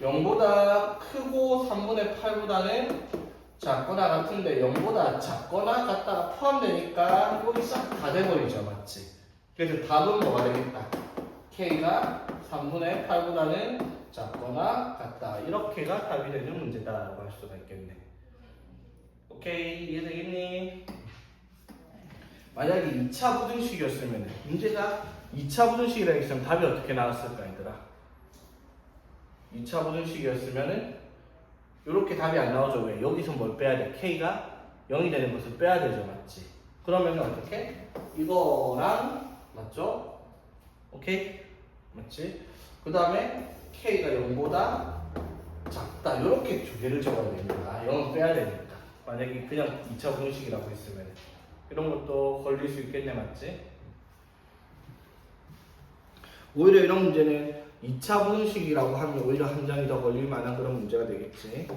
0보다 크고 3분의 8보다는 작거나 같은데 0보다 작거나 같다가 포함되니까 여기 싹 다 돼버리죠. 맞지? 그래서 답은 뭐가 되겠다? k가 3분의 8보다는 작거나 같다. 이렇게가 답이 되는 문제다라고 할 수가 있겠네. 오케이, 이해되겠니? 만약에 2차 부등식이었으면 문제가 2차 부등식이라 했으면 답이 어떻게 나왔을까 얘들아? 2차 부등식이었으면은 이렇게 답이 안 나오죠. 왜? 여기서 뭘 빼야 돼? k가 0이 되는 것을 빼야 되죠. 맞지? 그러면 어떻게? 이거랑 맞죠? 오케이? 맞지? 그 다음에 k가 0보다 작다. 이렇게 두 개를 적어야 됩니다. 0은 빼야 되니까. 만약에 그냥 2차 부등식이라고 했으면 이런 것도 걸릴 수 있겠네. 맞지? 오히려 이런 문제는 2차 부등식이라고 하면 오히려 한 장이 더 걸릴 만한 그런 문제가 되겠지.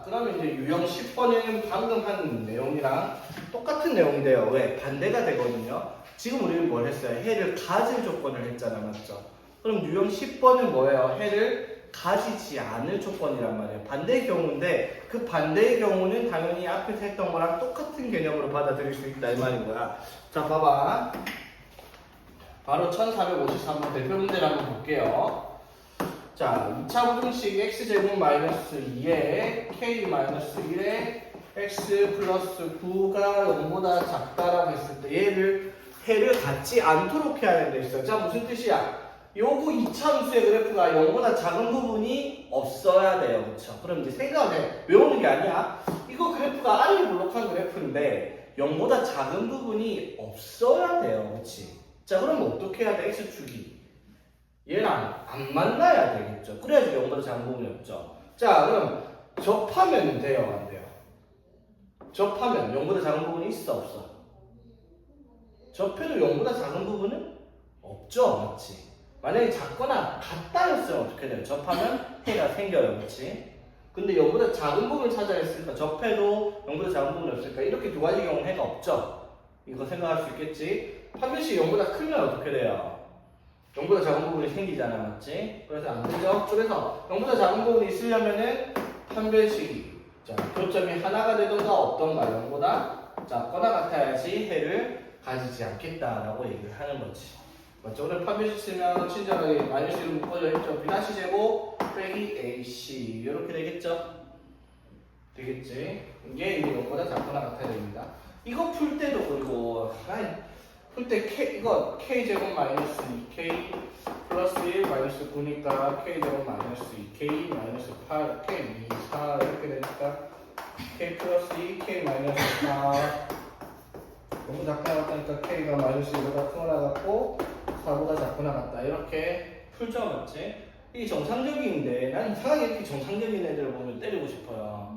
그러면 이제 유형 10번은 방금 한 내용이랑 똑같은 내용이 돼요. 왜? 반대가 되거든요. 지금 우리는 뭘 했어요? 해를 가질 조건을 했잖아. 맞죠? 그럼 유형 10번은 뭐예요? 해를 가지지 않을 조건이란 말이에요. 반대의 경우인데 그 반대의 경우는 당연히 앞에서 했던 거랑 똑같은 개념으로 받아들일 수 있다 이 말인 거야. 자, 봐봐. 바로 1453번 대표 문제를 한번 볼게요. 자, 2차 부등식 x제곱 마이너스 2에 k 마이너스 1에 x 플러스 9가 0보다 작다라고 했을 때 해를 갖지 않도록 해야 된다 했어요. 자, 무슨 뜻이야? 요거 2차 함수의 그래프가 0보다 작은 부분이 없어야 돼요. 그쵸? 그럼 이제 생각해. 외우는 게 아니야. 이거 그래프가 아래로 볼록한 그래프인데 0보다 작은 부분이 없어야 돼요. 그치? 자, 그럼 어떻게 해야 돼? x축이 얘랑 안 만나야 되겠죠. 그래야지 0보다 작은 부분이 없죠. 자, 그럼 접하면 돼요? 안 돼요? 접하면 0보다 작은 부분이 있어 없어? 접해도 0보다 작은 부분은 없죠, 맞지? 만약에 작거나 같다였으면 어떻게 돼요? 접하면 해가 생겨요, 그렇지? 근데 0보다 작은 부분을 찾아야 했으니까 접해도 0보다 작은 부분이 없으니까 이렇게 두 가지 경우 해가 없죠? 이거 생각할 수 있겠지? 판별식이 0보다 크면 어떻게 돼요? 0보다 작은 부분이 생기잖아, 맞지? 그래서 안 되죠? 그래서 0보다 작은 부분이 있으려면은 판별식이 자, 교점이 하나가 되던가 없던가 0보다 작거나 같아야지 해를 가지지 않겠다라고 얘기를 하는 거지. 맞죠? 오늘 판별식 쓰면 친절하게 마이너스 1로 묶어져 있죠. B' 제곱 빼기 AC 이렇게 되겠죠? 되겠지? 이게 0보다 작거나 같아야 됩니다. 이거 풀 때도 그리고 풀 때 이거 K제곱 마이너스 2K 플러스 1 마이너스 9니까 K제곱 마이너스 2K 마이너스 8 K 2 4 이렇게 되니까 K 플러스 2 K 마이너스 4 너무 작거나 같다니까 K가 마이너스 1보다 크거나 같고 4보다 작거나 같다 이렇게 풀죠, 맞지? 이게 정상적인데 난 이상하게 이렇게 정상적인 애들을 보면 때리고 싶어요.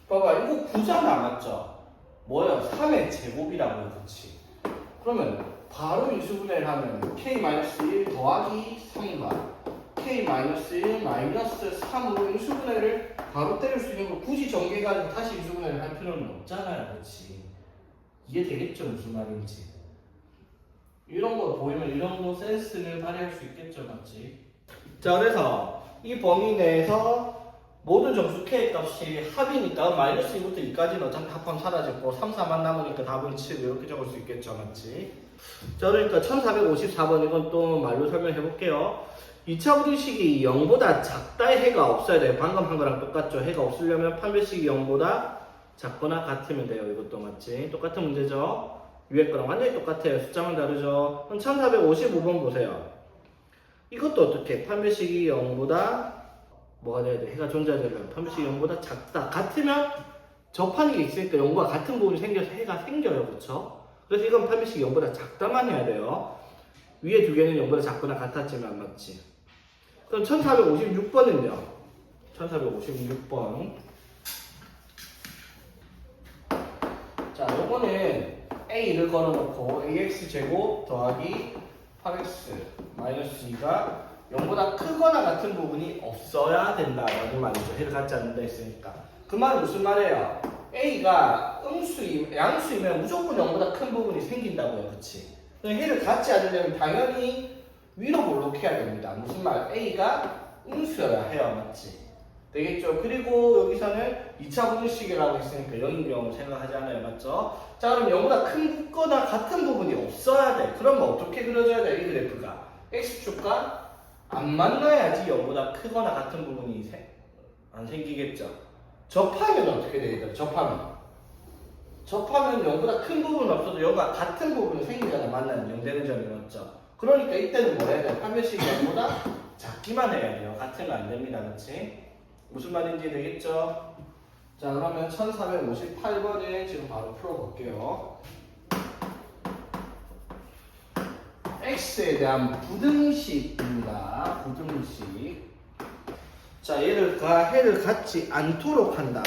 봐봐, 이거 9잖아, 맞죠? 뭐야? 3의 제곱이라고요, 그치? 그러면 바로 인수분해를 하면 K-1 더하기 3과 K-1 마이너스 3으로 인수분해를 바로 때릴 수 있는 거 굳이 전개가지고 다시 인수분해를 할 필요는 없잖아요, 그치? 이해되겠죠, 무슨 말인지? 이런 거 보이면 이 정도 센스를 발휘할 수 있겠죠, 맞지? 자, 그래서 이 범위 내에서 모든 점수 K 값이 합이니까 마이너스 2부터 2까지는 어차피 합하면 사라졌고 3, 4만 남으니까 답은 7 이렇게 적을 수 있겠죠, 맞지? 자, 그러니까 1454번 이건 또 말로 설명해 볼게요. 2차 부등식이 0보다 작다의 해가 없어야 돼요. 방금 한 거랑 똑같죠? 해가 없으려면 판별식이 0보다 작거나 같으면 돼요. 이것도 맞지? 똑같은 문제죠? 위에 거랑 완전히 똑같아요. 숫자만 다르죠? 그럼 1455번 보세요. 이것도 어떻게? 판별식이 0보다 뭐가 돼야 돼? 해가 존재하려면 판별식이 0보다 작다. 같으면 접하는 게 있으니까 0과 같은 부분이 생겨서 해가 생겨요. 그렇죠? 그래서 이건 판별식이 0보다 작다만 해야 돼요. 위에 두 개는 0보다 작거나 같았지만 안 맞지? 그럼 1456번은요? 1456번. 자, 요거는 a를 걸어놓고 ax제곱 더하기 8x 마이너스 2가 0보다 크거나 같은 부분이 없어야 된다라는 말이죠. 해를 갖지 않는다 했으니까. 그 말은 무슨 말이에요? a가 양수이면 무조건 0보다 큰 부분이 생긴다고요. 그치? 해를 갖지 않으려면 당연히 위로 볼록해야 됩니다. 무슨 말? a가 음수여야 해요. 맞지? 되겠죠? 그리고 여기서는 2차 부등식이라고 했으니까 0인 경우 생각하지 않아요. 맞죠? 자, 그럼 0보다 크거나 같은 부분이 없어야 돼. 그러면 어떻게 그려져야 돼? 이 그래프가 x축과 안 만나야지 0보다 크거나 같은 부분이 안 생기겠죠? 접하면 어떻게 되겠다? 접하면 0보다 큰 부분은 없어도 0과 같은 부분이 생기잖아. 만나면 0 되는 점이 맞죠? 그러니까 이때는 뭐 해야 돼요? 판별식이 0보다 작기만 해야 돼요. 같으면 안 됩니다. 그렇지? 무슨 말인지 되겠죠? 자, 그러면 1458번을 지금 바로 풀어볼게요. x에 대한 부등식입니다. 부등식. 자, 해를 갖지 않도록 한다.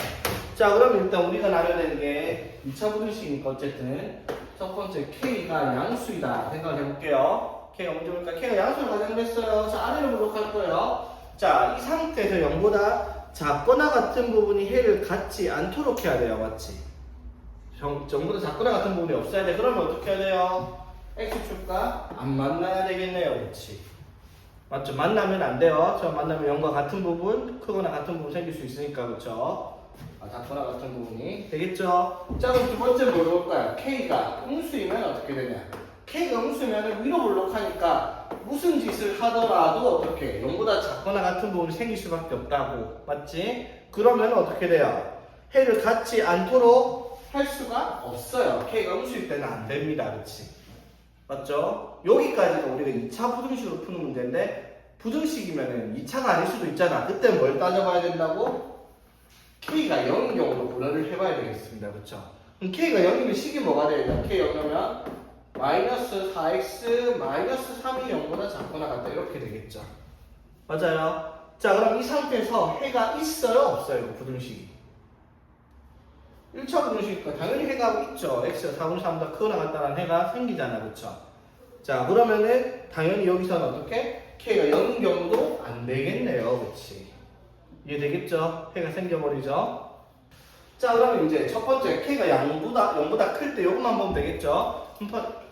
자, 그럼 일단 우리가 나눠야 되는 게 2차 부등식이니까 어쨌든 첫 번째 k가 양수이다 생각해 볼게요. k가 먼저 볼까? k가 양수를 가정을 했어요. 자, 아래로 블록할 거예요. 자, 이 상태에서 0보다 작거나 같은 부분이 해를 갖지 않도록 해야 돼요. 맞지? 0보다 작거나 같은 부분이 없어야 돼. 그러면 어떻게 해야 돼요? x축과 안 만나야 되겠네요. 그렇지? 맞죠? 만나면 안 돼요. 저 만나면 0과 같은 부분, 크거나 같은 부분 생길 수 있으니까. 그렇죠? 작거나 같은 부분이 되겠죠? 자, 그럼 두 번째 뭐로 볼까요? k가 음수이면 어떻게 되냐? k가 음수면 위로 볼록하니까 무슨 짓을 하더라도 어떻게 0보다 작거나 같은 부분이 생길 수밖에 없다고. 맞지? 그러면 어떻게 돼요? 해를 갖지 않도록 할 수가 없어요. k가 음수일 때는 안 됩니다. 그렇지? 맞죠? 여기까지가 우리가 2차 부등식으로 푸는 문제인데 부등식이면 2차가 아닐 수도 있잖아. 그때 뭘 따져봐야 된다고? k가 0인 경우로 분할을 해봐야 되겠습니다. 그렇죠? 그럼 k가 0이면 식이 뭐가 돼야 돼? k 0이면 마이너스 4x 마이너스 3이 0보다 작거나 같다 이렇게 되겠죠. 맞아요? 자, 그럼 이 상태에서 해가 있어요? 없어요? 부등식이 1차 부등식이니까 당연히 해가 있죠. x가 4분의 3보다 크거나 같다는 해가 생기잖아. 그쵸? 자, 그러면은 당연히 여기서는 어떻게? k가 0인 경우도 안 되겠네요. 그치? 이해되겠죠? 해가 생겨버리죠? 자, 그러면 이제 첫 번째 k가 0보다 클 때 이것만 보면 되겠죠?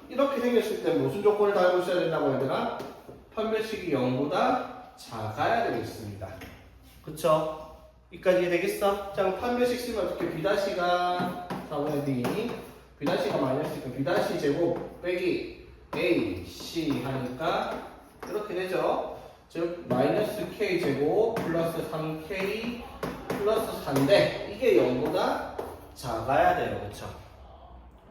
이렇게 생겼을 때 무슨 조건을 달고 있어야 된다고 얘들아? 판별식이 0보다 작아야 되겠습니다. 그쵸? 여기까지 이해되겠어? 자, 그럼 판별식 쓰면 어떻게? B'가 4분의 D B'가 마이너스니까 B' 제곱 빼기 A, C 하니까 이렇게 되죠? 즉 마이너스 K 제곱 플러스 3K 플러스 4인데 이게 0보다 작아야 돼요. 그쵸?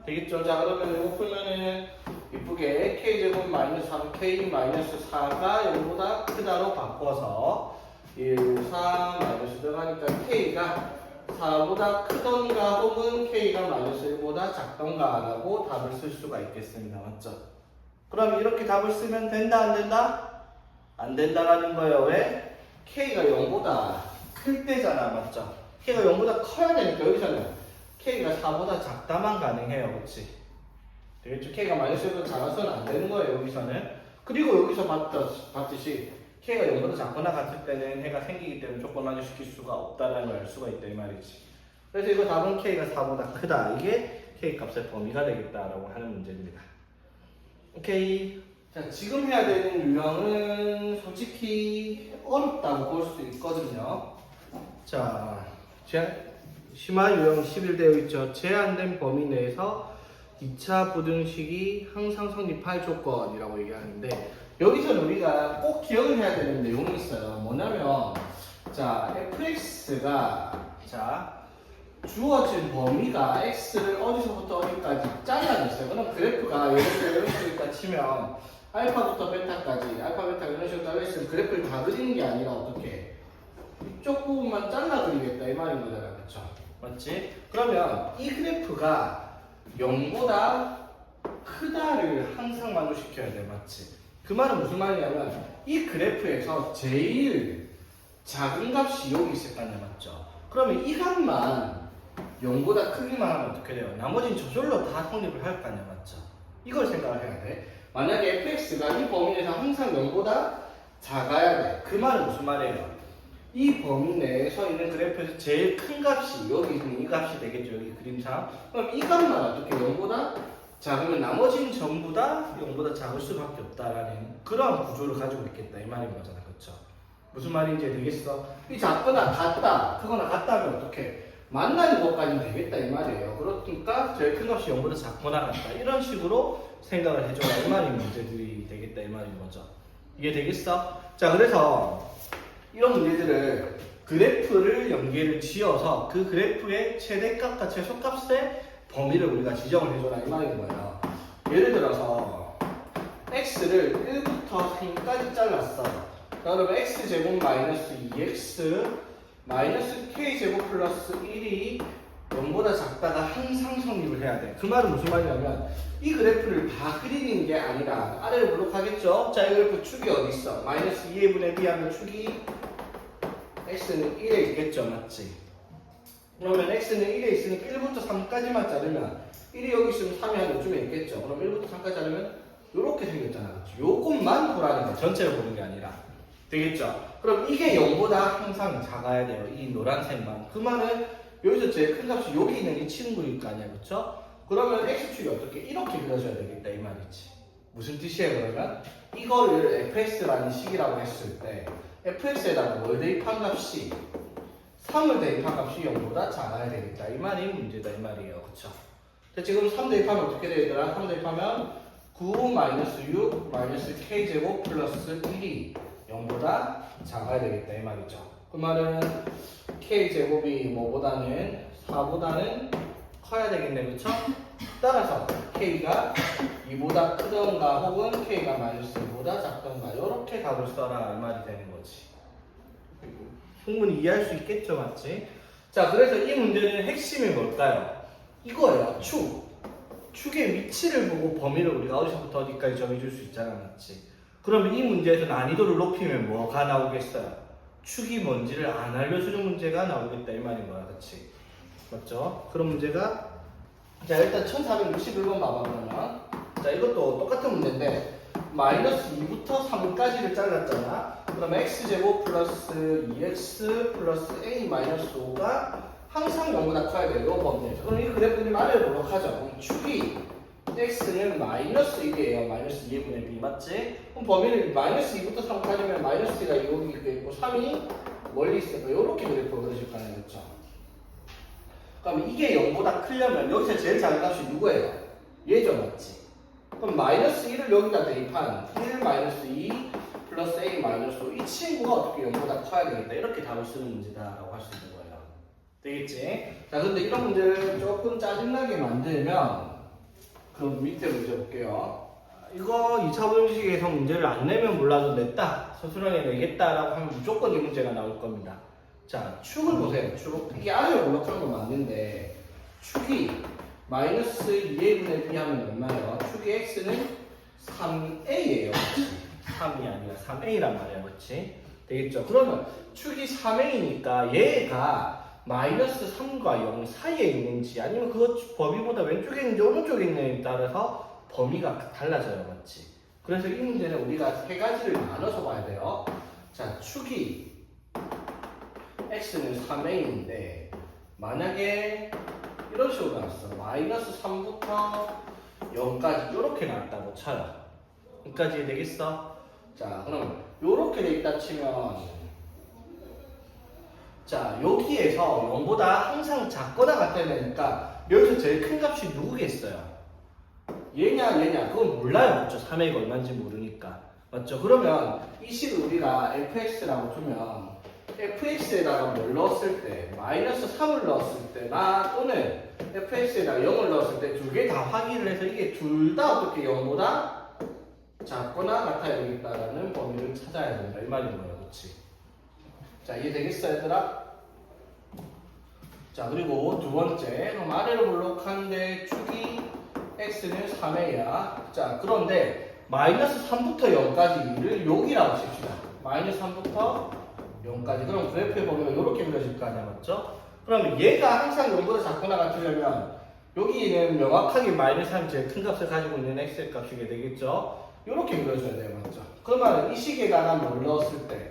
되겠죠? 자, 그러면 이거 풀면은 이쁘게 K제곱 마이너스 3K 마이너스 4가 0보다 크다로 바꿔서 1, 4 마이너스 들어가니까 K가 4보다 크던가 혹은 K가 마이너스 1보다 작던가 라고 답을 쓸 수가 있겠습니다. 맞죠? 그럼 이렇게 답을 쓰면 된다 안 된다? 안 된다라는 거예요. 왜? K가 0보다 클 때잖아. 맞죠? K가 0보다 커야 되니까 여기서는 K가 4보다 작다만 가능해요. 그치? 되겠죠? K가 마이너스 1보다 작아서는 안 되는 거예요. 여기서는. 그리고 여기서 봤듯이 K가 0보다 작거나 같을 때는 해가 생기기 때문에 조건 만족시킬 수가 없다라는 걸 알 수가 있다 이 말이지. 그래서 이거 답은 K가 4보다 크다. 이게 K 값의 범위가 되겠다라고 하는 문제입니다. 오케이. 자, 지금 해야 되는 유형은 솔직히 어렵다고 볼 수 있거든요. 자, 심화 유형 11되어 있죠. 제한된 범위 내에서 2차 부등식이 항상 성립할 조건이라고 얘기하는데 여기서는 우리가 꼭 기억을 해야 되는 내용이 있어요. 뭐냐면 자, fx가 주어진 범위가 x를 어디서부터 어디까지 잘라냈어요. 그럼 그래프가 예를 들어 이런 식으로 있다 치면 알파부터 베타까지 알파 베타 이런 식으로 잘라있으면 그래프를 다 그리는 게 아니라 어떻게 이쪽 부분만 잘라 그리겠다 이 말인 거잖아. 그쵸? 맞지? 그러면 이 그래프가 0보다 크다를 항상 만족시켜야 돼. 맞지? 그 말은 무슨 말이냐면 이 그래프에서 제일 작은 값이 여기 있을 거 아니야. 맞죠? 그러면 이 값만 0보다 크기만 하면 어떻게 돼요? 나머지는 저절로 다 성립을 할 거 아니야. 맞죠? 이걸 생각을 해야 돼. 만약에 fx가 이 범위 내에서 항상 0보다 작아야 돼. 그 말은 무슨 말이에요? 이 범위 내에서 있는 그래프에서 제일 큰 값이 여기 있는 이 값이 되겠죠. 여기 그림상. 그럼 이 값만 어떻게 0보다 작으면 나머지는 전부 다 0보다 작을 수밖에 없다라는 그런 구조를 가지고 있겠다. 이 말인 거잖아. 그렇죠? 무슨 말인지 되겠어? 이 작거나 같다, 크거나 같다면 어떻게? 만나는 것까지는 되겠다 이 말이에요. 그러니까 제일 큰 값이 0보다 작거나 같다. 이런 식으로 생각을 해줘라. 이 말인 문제들이 되겠다. 이 말인 거죠. 이게 되겠어? 자, 그래서 이런 문제들을 그래프를 연계를 지어서 그 그래프의 최대값과 최소값의 범위를 우리가 지정을 해줘라 이 말인 거예요. 예를 들어서 x를 1부터 3까지 잘랐어. 그러면 x제곱 마이너스 2x 마이너스 k제곱 플러스 1이 0보다 작다가 항상 성립을 해야 돼. 그 말은 무슨 말이냐면 이 그래프를 다 그리는 게 아니라 아래로 블록하겠죠? 자, 이 그래프 축이 어디 있어? 마이너스 2의 분의 b 하면 축이 x는 1에 있겠죠? 맞지? 그러면 x는 1에 있으니까 1부터 3까지만 자르면 1이 여기 있으면 3이 한 요쯤에 있겠죠? 그럼 1부터 3까지 자르면 이렇게 생겼잖아. 그렇죠? 요것만 보라는 거야. 전체를 보는 게 아니라. 되겠죠? 그럼 이게 0보다 항상 작아야 돼요. 이 노란색만. 그 말은 여기서 제일 큰 값이 여기 있는 이 친구일 거 아니야. 그쵸? 그러면 x축이 어떻게? 이렇게 그려줘야 되겠다. 이 말이지. 무슨 뜻이에요, 그러면? 이거를 fx라는 식이라고 했을 때 fx에다가 뭘 대입한 값이 3을 대입한 값이 0보다 작아야 되겠다. 이 말이 문제다. 이 말이에요. 그쵸? 지금 3 대입하면 어떻게 되더라? 3 대입하면 9 마이너스 6 마이너스 k제곱 플러스 1이 0보다 작아야 되겠다. 이 말이죠. 그 말은 k제곱이 뭐보다는 4보다는 커야 되겠네. 그쵸? 따라서 k가 2보다 크던가 혹은 k가 마이너스 2보다 작던가 이렇게 답을 써라 이 말이 되는 거지. 충분히 이해할 수 있겠죠, 맞지? 자, 그래서 이 문제는 핵심이 뭘까요? 이거예요. 축의 위치를 보고 범위를 우리가 어디서부터 어디까지 정해줄 수 있잖아, 맞지? 그러면 이 문제에서 난이도를 높이면 뭐가 나오겠어요? 축이 뭔지를 안 알려주는 문제가 나오겠다 이 말인 거야, 그치? 맞죠? 그런 문제가 자 일단 1461번 봐봐 그러면 자 이것도 똑같은 문제인데 마이너스 2부터 3까지를 잘랐잖아. 그럼 x제곱 플러스 2x 플러스 a 마이너스 5가 항상 0보다 커야 돼요. 이 범위에서. 그럼 이 그래프님 아래로 노력하죠. 그럼 축이 x는 마이너스 1이에요. 마이너스 2분의 b 맞지? 그럼 범위를 마이너스 2부터 3까지면 마이너스 2가 여기 있고 3이 멀리 있으니까 이렇게 그래프가 그려질 거 아니겠죠? 그럼 이게 0보다 크려면 여기서 제일 작은 값이 누구예요? 얘죠 맞지? 그럼 마이너스 1을 여기다 대입한 1 마이너스 2 플러스 a 마이너스 5 이 친구가 어떻게 0보다 커야 되겠다 이렇게 답을 쓰는 문제다라고 할 수 있는 거예요. 되겠지? 자 근데 이런 문제를 조금 짜증나게 만들면 그럼 밑에 문제 볼게요. 이거 2차 분식에서 문제를 안 내면 몰라도 냈다 서술형에 내겠다라고 하면 무조건 이 문제가 나올 겁니다. 자 축을 보세요. 축 이게 아래로 올라가는 건 맞는데 축이 마이너스 2a분의 b 하면 얼마예요? 축이 x는 3a예요. 3이 아니라 3a란 말이야. 그렇지? 되겠죠? 그러면 축이 3a니까 얘가 마이너스 3과 0 사이에 있는지 아니면 그 범위보다 왼쪽에 있는지 오른쪽에 있는지에 따라서 범위가 달라져요. 맞지? 그래서 이 문제는 우리가 세 가지를 나눠서 봐야 돼요. 자, 축이 x는 3a인데 만약에 이런 식으로 나왔어. 마이너스 3부터 0까지 이렇게 나왔다고 쳐요. 여기까지 되겠어? 자, 그럼 이렇게 돼 있다 치면 자, 여기에서 0보다 항상 작거나 같아야 되니까 여기서 제일 큰 값이 누구겠어요? 얘냐 얘냐 그건 몰라요. 맞죠? 3a가 얼마인지 모르니까. 맞죠? 그러면 이 식을 우리가 fx라고 두면 fx에다가 뭘 넣었을 때 마이너스 3을 넣었을 때나 또는 fx에다가 0을 넣었을 때 두 개 다 확인을 해서 이게 둘 다 어떻게 0보다 작거나 같아야 되겠다라는 범위를 찾아야 된다 이 말인 거예요. 그렇지? 자 이해되겠어 얘들아? 자 그리고 두 번째 그럼 아래로 볼록한데 축이 x는 3a야. 자 그런데 마이너스 3부터 0까지를 여기라고 칩시다. 마이너스 3부터 0까지. 그럼 그래프의 범위가 이렇게 그려질 거 아니야, 맞죠? 그러면 얘가 항상 0보다 작거나 같으려면 여기는 명확하게 마이너스 3이 제일 큰 값을 가지고 있는 x의 값이게 되겠죠? 이렇게 그려줘야 돼요, 맞죠? 그러면 이 식에다가 뭘 넣었을 때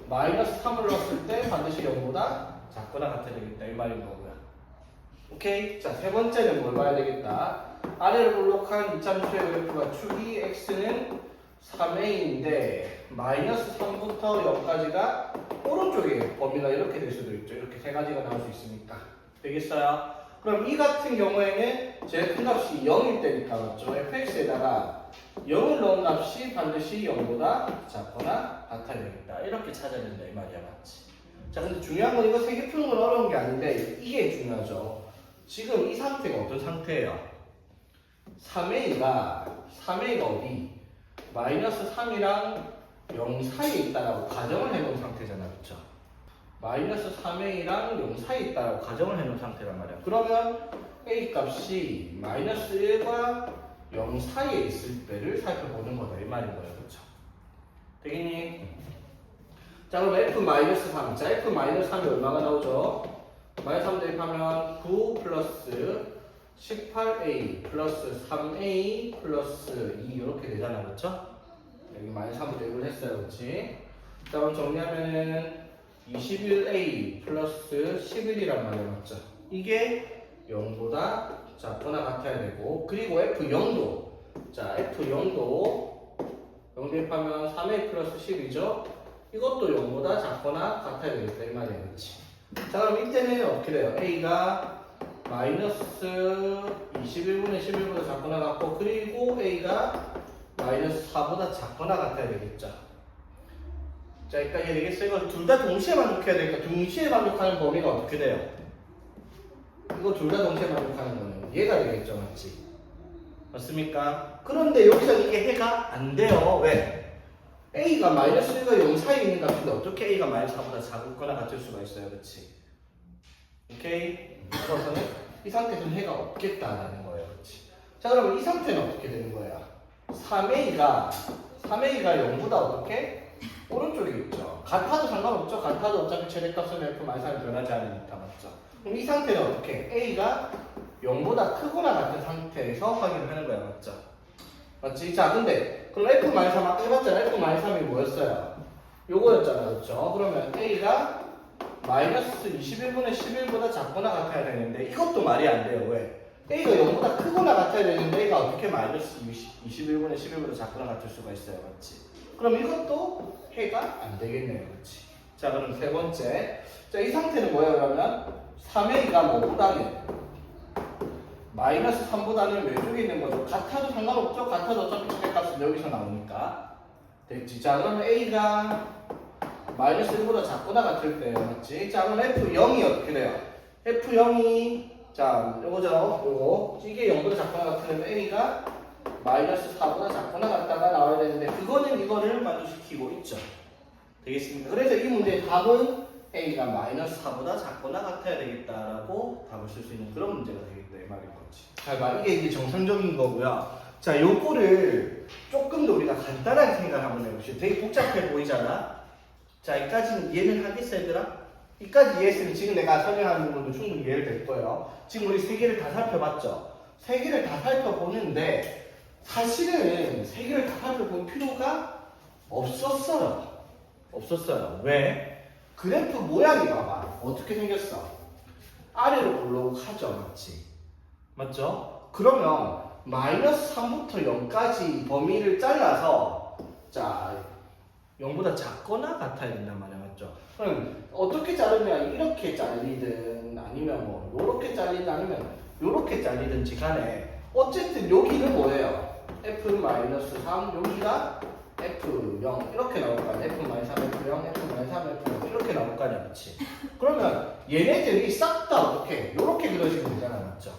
마이너스 3을 넣었을 때 반드시 0보다 작거나 같아야 되겠다 이 말인 거고요. 오케이? 자, 세 번째는 뭘 봐야 되겠다. 아래를 볼록한 2차함수의 그래프가 축이 x는 3a인데 마이너스 3부터 0까지가 오른쪽에 범위가 이렇게 될 수도 있죠. 이렇게 세 가지가 나올 수 있으니까. 되겠어요? 그럼 이 같은 경우에는 제일 큰 값이 0일 때니까 맞죠? fx에다가 0을 넣은 값이 반드시 0보다 작거나 같아야 되겠다. 이렇게 찾아야 된다. 이 말이야. 맞지? 자, 근데 중요한 건 이거 세 개 푸는 건 어려운 게 아닌데 이게 중요하죠. 지금 이 상태가 어떤 상태예요? 3a가 어디? 마이너스 3이랑 0 사이에 있다라고 가정을 해놓은 상태잖아. 그쵸? 마이너스 3a랑 0 사이에 있다라고 가정을 해놓은 상태란 말이야. 그러면 a 값이 마이너스 1과 0 사이에 있을 때를 살펴보는 거다. 이 말인 거예요. 그쵸? 되겠니? 자, 그럼 f-3. 자, f-3이 얼마가 나오죠? 마이너스 3 대입하면 9 플러스 18a 플러스 3a 플러스 2 이렇게 되잖아. 그렇죠? 여기 마이너스 3을 대입을 했어요. 그렇지? 자, 그럼 정리하면은 21a 플러스 11이란 말이야. 맞죠? 이게 0보다 작거나 같아야 되고 그리고 f0도 자, f0도 0 대입하면 3a 플러스 10이죠? 이것도 0보다 작거나 같아야 되겠다. 이 말이야. 그렇지? 자, 그럼 이때는 어떻게 돼요? a가 마이너스 21분의 11보다 작거나 같고 그리고 a가 마이너스 4보다 작거나 같아야 되겠죠. 자, 그러니까 이해되겠어요? 이거 둘 다 동시에 만족해야 되니까 동시에 만족하는 범위가 어떻게 돼요? 이거 둘 다 동시에 만족하는 거는 얘가 되겠죠. 맞지? 맞습니까? 그런데 여기서 이게 해가 안 돼요. 왜? a가 마이너스 1과 0 사이에 있는 값인데 어떻게 a가 마이너스 4보다 작거나 같을 수가 있어요. 그렇지? 오케이? 그래서는 이 상태에서는 해가 없겠다라는 거예요. 그렇지? 자, 그러면 이 상태는 어떻게 되는 거야? 3a가 0보다 어떻게? 오른쪽에 있죠. 같아도 상관없죠. 같아도 어차피 최대값은 f-3이 변하지 않으니까. 맞죠? 그럼 이 상태는 어떻게? A가 0보다 크거나 같은 상태에서 확인을 하는 거야, 맞죠? 맞지? 자, 근데 그럼 F-3 아까 해봤잖아. F-3이 뭐였어요? 요거였잖아, 그렇죠? 그러면 A가 마이너스 21분의 11보다 작거나 같아야 되는데 이것도 말이 안 돼요. 왜? A가 0보다 크거나 같아야 되는데 A가 어떻게 마이너스 21분의 11보다 작거나 같을 수가 있어요, 맞지? 그럼 이것도 해가 안 되겠네요, 그렇지? 자, 그럼 세 번째. 자, 이 상태는 뭐예요, 그러면? 3A가 뭐보다는 마이너스 3보다는 왼쪽에 있는 거죠. 같아도 상관없죠? 같아도 어차피 최대값은 여기서 나오니까. 됐지? 자, 그러면 A가 마이너스 1보다 작거나 같을 때, 맞지? 자, 그럼 F0이 어떻게 돼요? F0이, 자, 요거죠? 요거. 이게 0보다 작거나 같으면 A가 마이너스 4보다 작거나 같다가 나와야 되는데, 그거는 이거를 만족시키고 있죠. 되겠습니까? 그래서 이 문제의 답은 A가 마이너스 4보다 작거나 같아야 되겠다라고 답을 쓸 수 있는 그런 문제가 되겠다, 이 말인 거지. 자, 이게 이제 정상적인 거고요. 자, 요거를 조금 더 우리가 간단하게 생각을 한번 해봅시다. 되게 복잡해 보이잖아? 자, 여기까지는 이해는 하겠어, 얘들아? 여기까지 이해했으면 지금 내가 설명하는 부분도 충분히 이해를 될 거예요. 지금 우리 세 개를 다 살펴봤죠? 세 개를 다 살펴보는데 사실은 세 개를 다 살펴볼 필요가 없었어요. 왜? 그래프 모양이 봐봐. 어떻게 생겼어? 아래로 볼록하죠, 맞지? 맞죠? 그러면 마이너스 3부터 0까지 범위를 잘라서 자 0보다 작거나 같아야 된단 말이야, 맞죠? 그럼 어떻게 자르면 이렇게 잘리든 아니면 뭐 요렇게 잘리든 아니면 요렇게 잘리든지 간에 어쨌든 여기는 뭐예요? F-3 여기가 F0 이렇게 나올 거 아니야? F-3 F0 F-3 F0 이렇게 나올 거 아니야, 그치? 그러면 얘네들이 싹 다 어떻게 요렇게 그려지면 되잖아, 맞죠?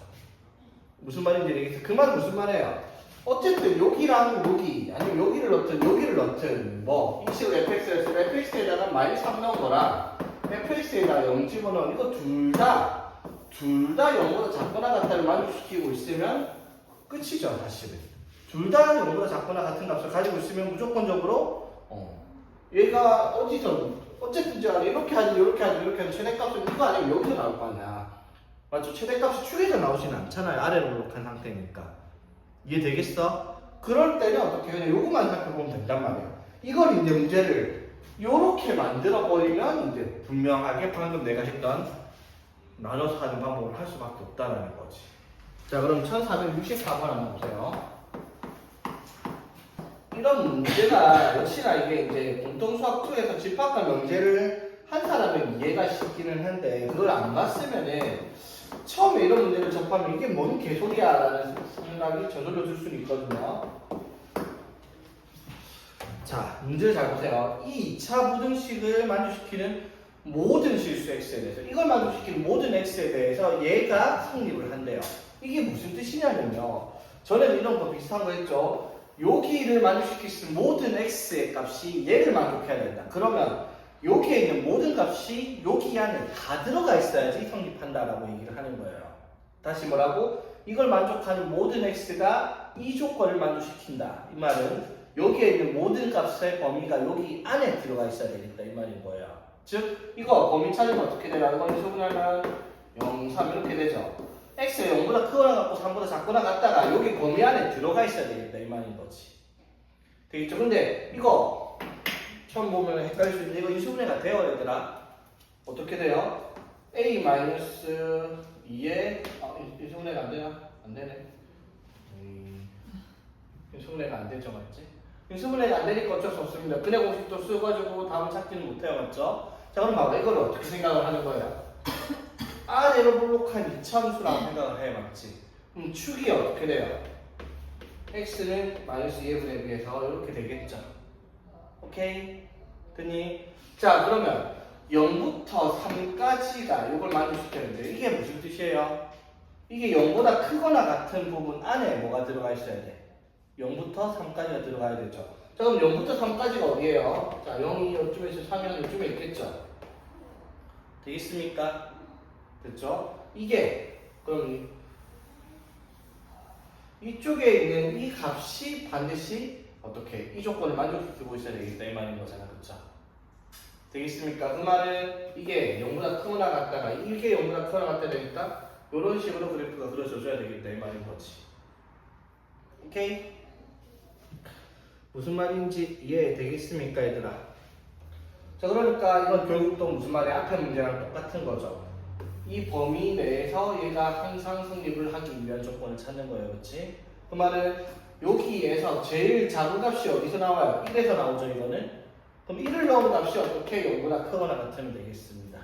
무슨 말인지 알겠어? 그 말은 무슨 말이에요? 어쨌든 여기랑 여기 아니면 여기를 넣든 뭐 이 식으로 fx에서 fx에다가 마이너스 3 넣은 거랑 fx에다가 0 집어넣은 이거 둘 다 0보다 작거나 같다를 만족시키고 있으면 끝이죠, 사실은. 둘 다 0보다 작거나 같은 값을 가지고 있으면 무조건적으로 얘가 어디서 어쨌든 이렇게 하든 이렇게 하든 최대값은 이거 아니면 여기서 나올 거 아니야, 맞죠? 최대값이 축에서 나오지는 않잖아요, 아래로 볼록한 상태니까. 이해되겠어? 그럴 때는 어떻게 그냥 요거만 살펴보면 된단 말이야. 이걸 이제 문제를 요렇게 만들어 버리면 이제 분명하게 방금 내가 했던 나눠서 하는 방법을 할 수밖에 없다라는 거지. 자, 그럼 1464번 한번 보세요. 이런 문제가 역시나 이게 이제 공통수학 2에서 집합과 명제를 한 사람은 이해가 쉽기는 한데 그걸 안 봤으면은 처음에 이런 문제를 접하면 이게 뭔 개소리야 라는 생각이 저절로 들 수는 있거든요. 자, 문제를 잘 보세요. 이 2차 부등식을 만족시키는 모든 실수 x에 대해서 이걸 만족시키는 모든 x에 대해서 얘가 성립을 한대요. 이게 무슨 뜻이냐면요, 전에도 이런 거 비슷한 거 했죠. 여기를 만족시킬 수 있는 모든 x의 값이 얘를 만족해야 된다. 그러면 여기에 있는 모든 값이 여기 안에 다 들어가 있어야지 성립한다라고 얘기를 하는 거예요. 다시 뭐라고? 이걸 만족하는 모든 x가 이 조건을 만족시킨다. 이 말은 여기에 있는 모든 값의 범위가 여기 안에 들어가 있어야 되겠다, 이 말인 거예요. 즉 이거 범위 찾으면 어떻게 돼요? 이걸 소분하면 0, 3 이렇게 되죠. x가 0보다 크거나 같고 3보다 작거나 같다가 여기 범위 안에 들어가 있어야 되겠다, 이 말인 거지. 되겠죠? 근데 이거 처음 보면 헷갈릴 수 있는데 이거 인수분해가 돼요, 얘들아. 어떻게 돼요? a-2에 인수분해가 안 되나? 안 되네. 인수분해가 안 되죠, 맞지? 인수분해가 안 되니까 어쩔 수 없습니다. 근해 공식도 써가지고 답을 찾지는 못해요, 맞죠? 자, 그럼 봐봐. 이걸 어떻게 생각을 하는 거야? 아래로 볼록한 이차함수라고 생각을 해, 맞지? 그럼 축이 어떻게 돼요? x는 마이너스 2분의 비해서 이렇게 되겠죠. 오케이? 됐니? 자, 그러면 0부터 3까지가 이걸 만족시켰는데 이게 무슨 뜻이에요? 이게 0보다 크거나 같은 부분 안에 뭐가 들어가 있어야 돼? 0부터 3까지가 들어가야 되죠. 자, 그럼 0부터 3까지가 어디예요? 자, 0이 이쪽에 있어, 3이 이쪽에 있겠죠. 되겠습니까? 됐죠? 이게 그럼 이쪽에 있는 이 값이 반드시 어떻게 이 조건을 만족시키고 있어야 되겠다, 이 말인 거잖아, 그쵸? 되겠습니까? 그 말은 이게 0보다 크거나 같다가 이게 0보다 크거나 같다 되겠다. 이런 식으로 그래프가 그려져줘야 되겠다 이 말인 거지. 오케이? 무슨 말인지 이해되겠습니까 얘들아? 자 그러니까 이건 결국 또 무슨 말이야? 앞에 문제랑 똑같은 거죠. 이 범위 내에서 얘가 항상 성립을 하기 위한 조건을 찾는 거예요. 그렇지? 그 말은 여기에서 제일 작은 값이 어디서 나와요? 1에서 나오죠 이거는? 그럼 1을 넣은 값이 어떻게 0보다 크거나 같으면 되겠습니다.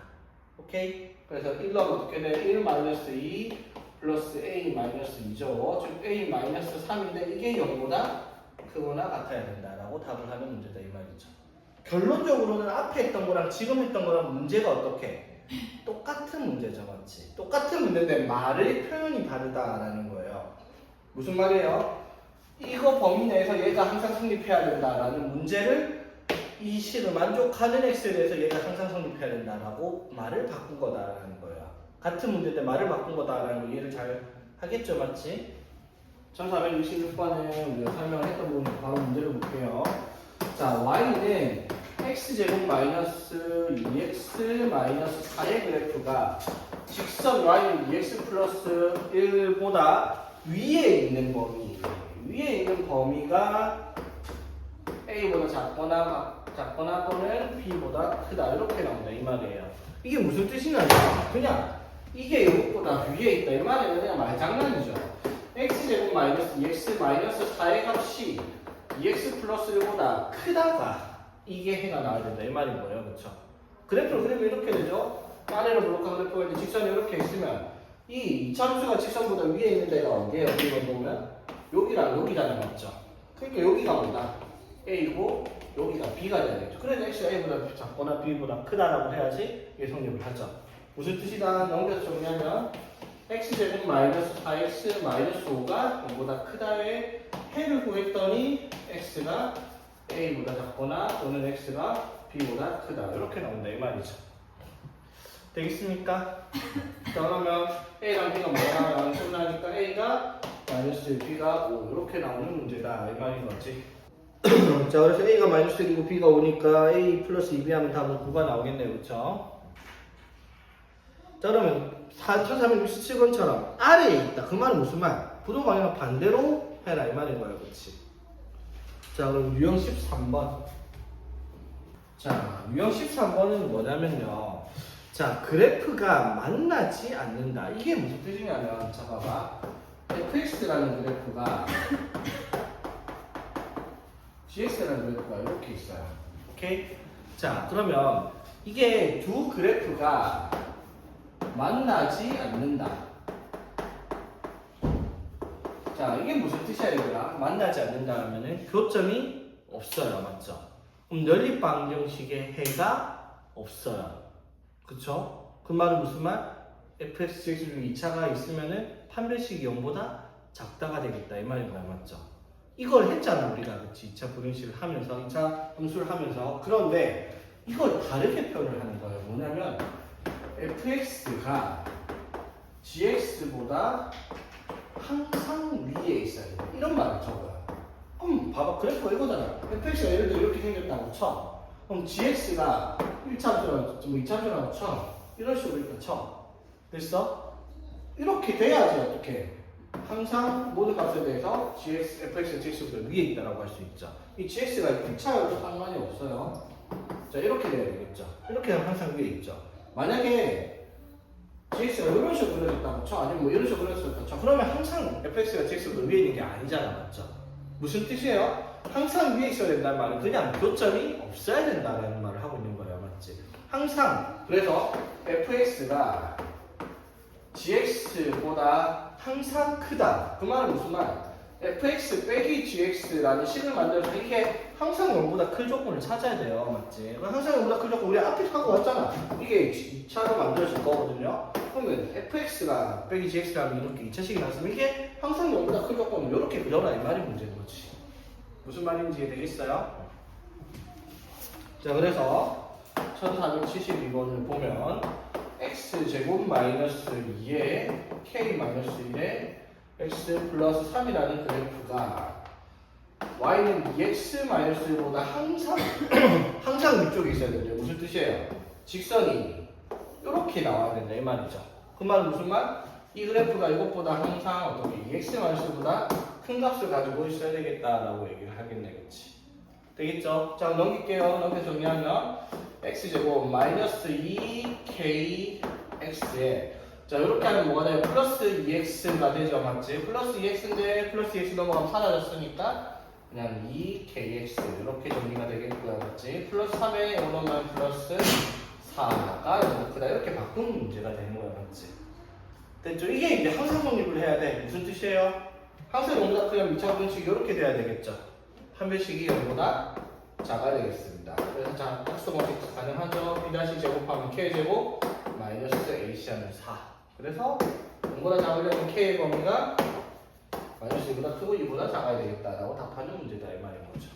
오케이? 그래서 1 넣으면 어떻게 돼? 1-2 플러스 A-2죠. 즉 A-3인데 이게 0보다 크거나 같아야 된다라고 답을 하는 문제다 이 말이죠. 결론적으로는 앞에 했던 거랑 지금 했던 거랑 문제가 어떻게? 똑같은 문제죠, 맞지? 똑같은 문제인데 말의 표현이 다르다라는 거예요. 무슨 말이에요? 이거 범위 내에서 얘가 항상 성립해야 된다라는 문제를 이 식을 만족하는 x에 대해서 얘가 항상 성립해야 된다라고 말을 바꾼 거다라는 거예요. 같은 문제인데 말을 바꾼 거다라는 거 이해를 잘 하겠죠, 맞지? 1466번에 우리가 설명을 했던 부분 바로 문제를 볼게요. 자, y는 x제곱 마이너스 2x 마이너스 4의 그래프가 직선 y는 2x 플러스 1보다 위에 있는 범위가 a보다 작거나 또는 b보다 크다 이렇게 나온다 이 말이에요. 이게 무슨 뜻이냐면 그냥 이게 이것보다 위에 있다 이 말이에요. 그냥 말장난이죠. x제곱 마이너스 2x 마이너스 4의 값이 2x 플러스 1보다 크다가 이게 해가 나와야 된다 이 말인 거예요. 그렇죠? 그래프를 그리면 이렇게 되죠. 아래로 블록한 그래프가 이제 직선이 이렇게 있으면 이 이차함수가 직선보다 위에 있는 데가 어디예요? 여기로 보면 여기랑 여기잖아요. 맞죠? 그러니까 여기가 뭐다? A고 여기가 B가 돼야겠죠. 그래서 X가 A보다 작거나 B보다 크다라고 해야지 이게 성립을 하죠. 무슨 뜻이다? 넘겨서 정리하면 X제곱 마이너스 4X 마이너스 5가 0보다 크다의 해를 구했더니 X가 A보다 작거나 또는 X가 B보다 크다 이렇게 나온다 이 말이죠. 되겠습니까? 자 그러면 A랑 B가 뭐가 나오면 끝나니까 A가 마이너스 1, B가 5 이렇게 나오는 문제다 이 말인 거지. 자 그래서 A가 마이너스 1이고 B가 5니까 A 플러스 2B 하면 답은 9가 나오겠네요. 그쵸? 자 그러면 4367번처럼 아래에 있다. 그 말은 무슨 말? 부동방향 반대로 해라 이 말인 거예요. 그치? 자 그럼 유형 13번. 자 유형 13번은 뭐냐면요. 자 그래프가 만나지 않는다. 이게 무슨 뜻이냐면 자 봐봐. fx라는 그래프가 gx라는 그래프가 이렇게 있어요. 오케이? 자 그러면 이게 두 그래프가 만나지 않는다. 자 이게 무슨 뜻이야 얘들아? 만나지 않는다 하면은 교점이 없어요. 맞죠? 그럼 연립방정식의 해가 없어요. 그쵸? 그 말은 무슨 말? fx, gx 중 2차가 있으면은 판별식이 0보다 작다가 되겠다 이 말인 거야. 맞죠? 이걸 했잖아 우리가. 그치? 2차 분행식을 하면서 2차 함수를 하면서. 그런데 이걸 다르게 표현을 하는 거예요. 뭐냐면 fx가 gx보다 항상 위에 있어야 돼. 이런 말을 적어요. 그럼 봐봐. 그래프가 이거잖아. fx가 예를 들어 이렇게 생겼다고 쳐. 그럼 gx가 1차함수라고 2차함수라고 쳐. 이런 식으로 이렇게 쳐. 됐어? 이렇게 돼야지 어떻게? 항상 모든 값에 대해서 gx, fx가 gx보다 위에 있다라고 할 수 있죠. 이 gx가 1차여도 상관이 없어요. 자 이렇게 돼야 되겠죠. 이렇게 하면 항상 위에 있죠. 만약에 gx가 이런 식으로 그려졌다고 쳐. 아니면 뭐 이런 식으로 그려졌다고 쳐. 그러면 항상 fx가 gx보다 위에 있는 게 아니잖아. 맞죠? 무슨 뜻이에요? 항상 위에 있어야 된다는 말은 그냥 교점이 없어야 된다는 말을 하고 있는 거예요. 맞지? 항상. 그래서 fx가 gx보다 항상 크다. 그 말은 무슨 말? fx 빼기 gx라는 식을 만들어서 이게 항상 0보다 큰 조건을 찾아야 돼요. 맞지? 항상 0보다 큰 조건 우리 앞에 하고 왔잖아. 이게 2차로 만들어질 거거든요. 그러면 fx가 빼기 gx라면 이렇게 2차식이 나왔으면 이게 항상 0보다 큰 조건을 이렇게 그려라 이 말이 문제인 거지. 무슨 말인지 이해되겠어요? 자 그래서 1472번을 보면 x제곱 마이너스 2에 k 마이너스 1에 x 플러스 3이라는 그래프가 y는 2x-1보다 항상 항상 위쪽에 있어야 된대요. 무슨 뜻이에요? 직선이 이렇게 나와야 된다 이 말이죠. 그 말은 무슨 말? 이 그래프가 이것보다 항상 어떻게 2x-보다 큰 값을 가지고 있어야 되겠다라고 얘기를 하겠네, 그렇지? 되겠죠? 자, 넘길게요. 이렇게 정리하면 x제곱 마이너스 2kx에 자, 이렇게 하면 뭐가 돼요? 플러스 2x가 되죠, 맞지? 플러스 2x인데 플러스 2x 넘어가면 사라졌으니까 그냥 2kx 이렇게 정리가 되겠고요, 맞지? 플러스 3에 오르면 플러스 4가 이렇게 이렇게 바꾸는 문제가 되는 거야, 맞지? 됐죠? 이게 이제 항상 정립을 해야 돼. 무슨 뜻이에요? 항상 0보다 크면 미차 분식이 이렇게 돼야 되겠죠? 한 배씩이 0보다 작아야 되겠습니다. 그래서 자, 딱수공식 가능하죠? b' 제곱하면 k제곱 마이너스 ac 하면 4. 그래서 0보다 작으려면 k의 범위가 마이너스 2보다 크고 2보다 작아야 되겠다라고 답하는 문제다 이 말인 거죠.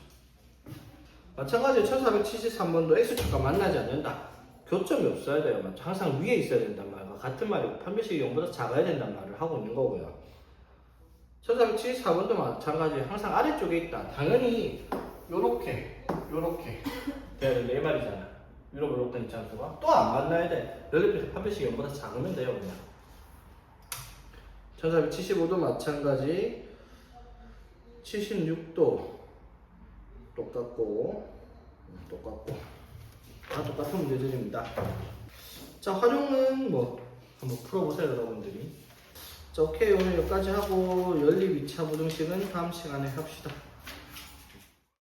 마찬가지로 1473번도 x축과 만나지 않는다. 교점이 없어야 돼요. 맞죠? 항상 위에 있어야 된단 말과 같은 말이고 판별식이 0보다 작아야 된단 말을 하고 있는 거고요. 1474번도 마찬가지 항상 아래쪽에 있다. 당연히 요렇게 돼야 된다 이 말이잖아. 위로 이렇게 있지 않습니까? 또 안 만나야 돼. 연립에서 판별식이 0보다 작으면 돼요 그냥. 1475도 마찬가지 76도 똑같고 다 똑같은 문제들입니다. 자, 활용은 뭐 한번 풀어보세요 여러분들이. 자, 오케이. 오늘 여기까지 하고 연립 2차 부등식은 다음 시간에 합시다.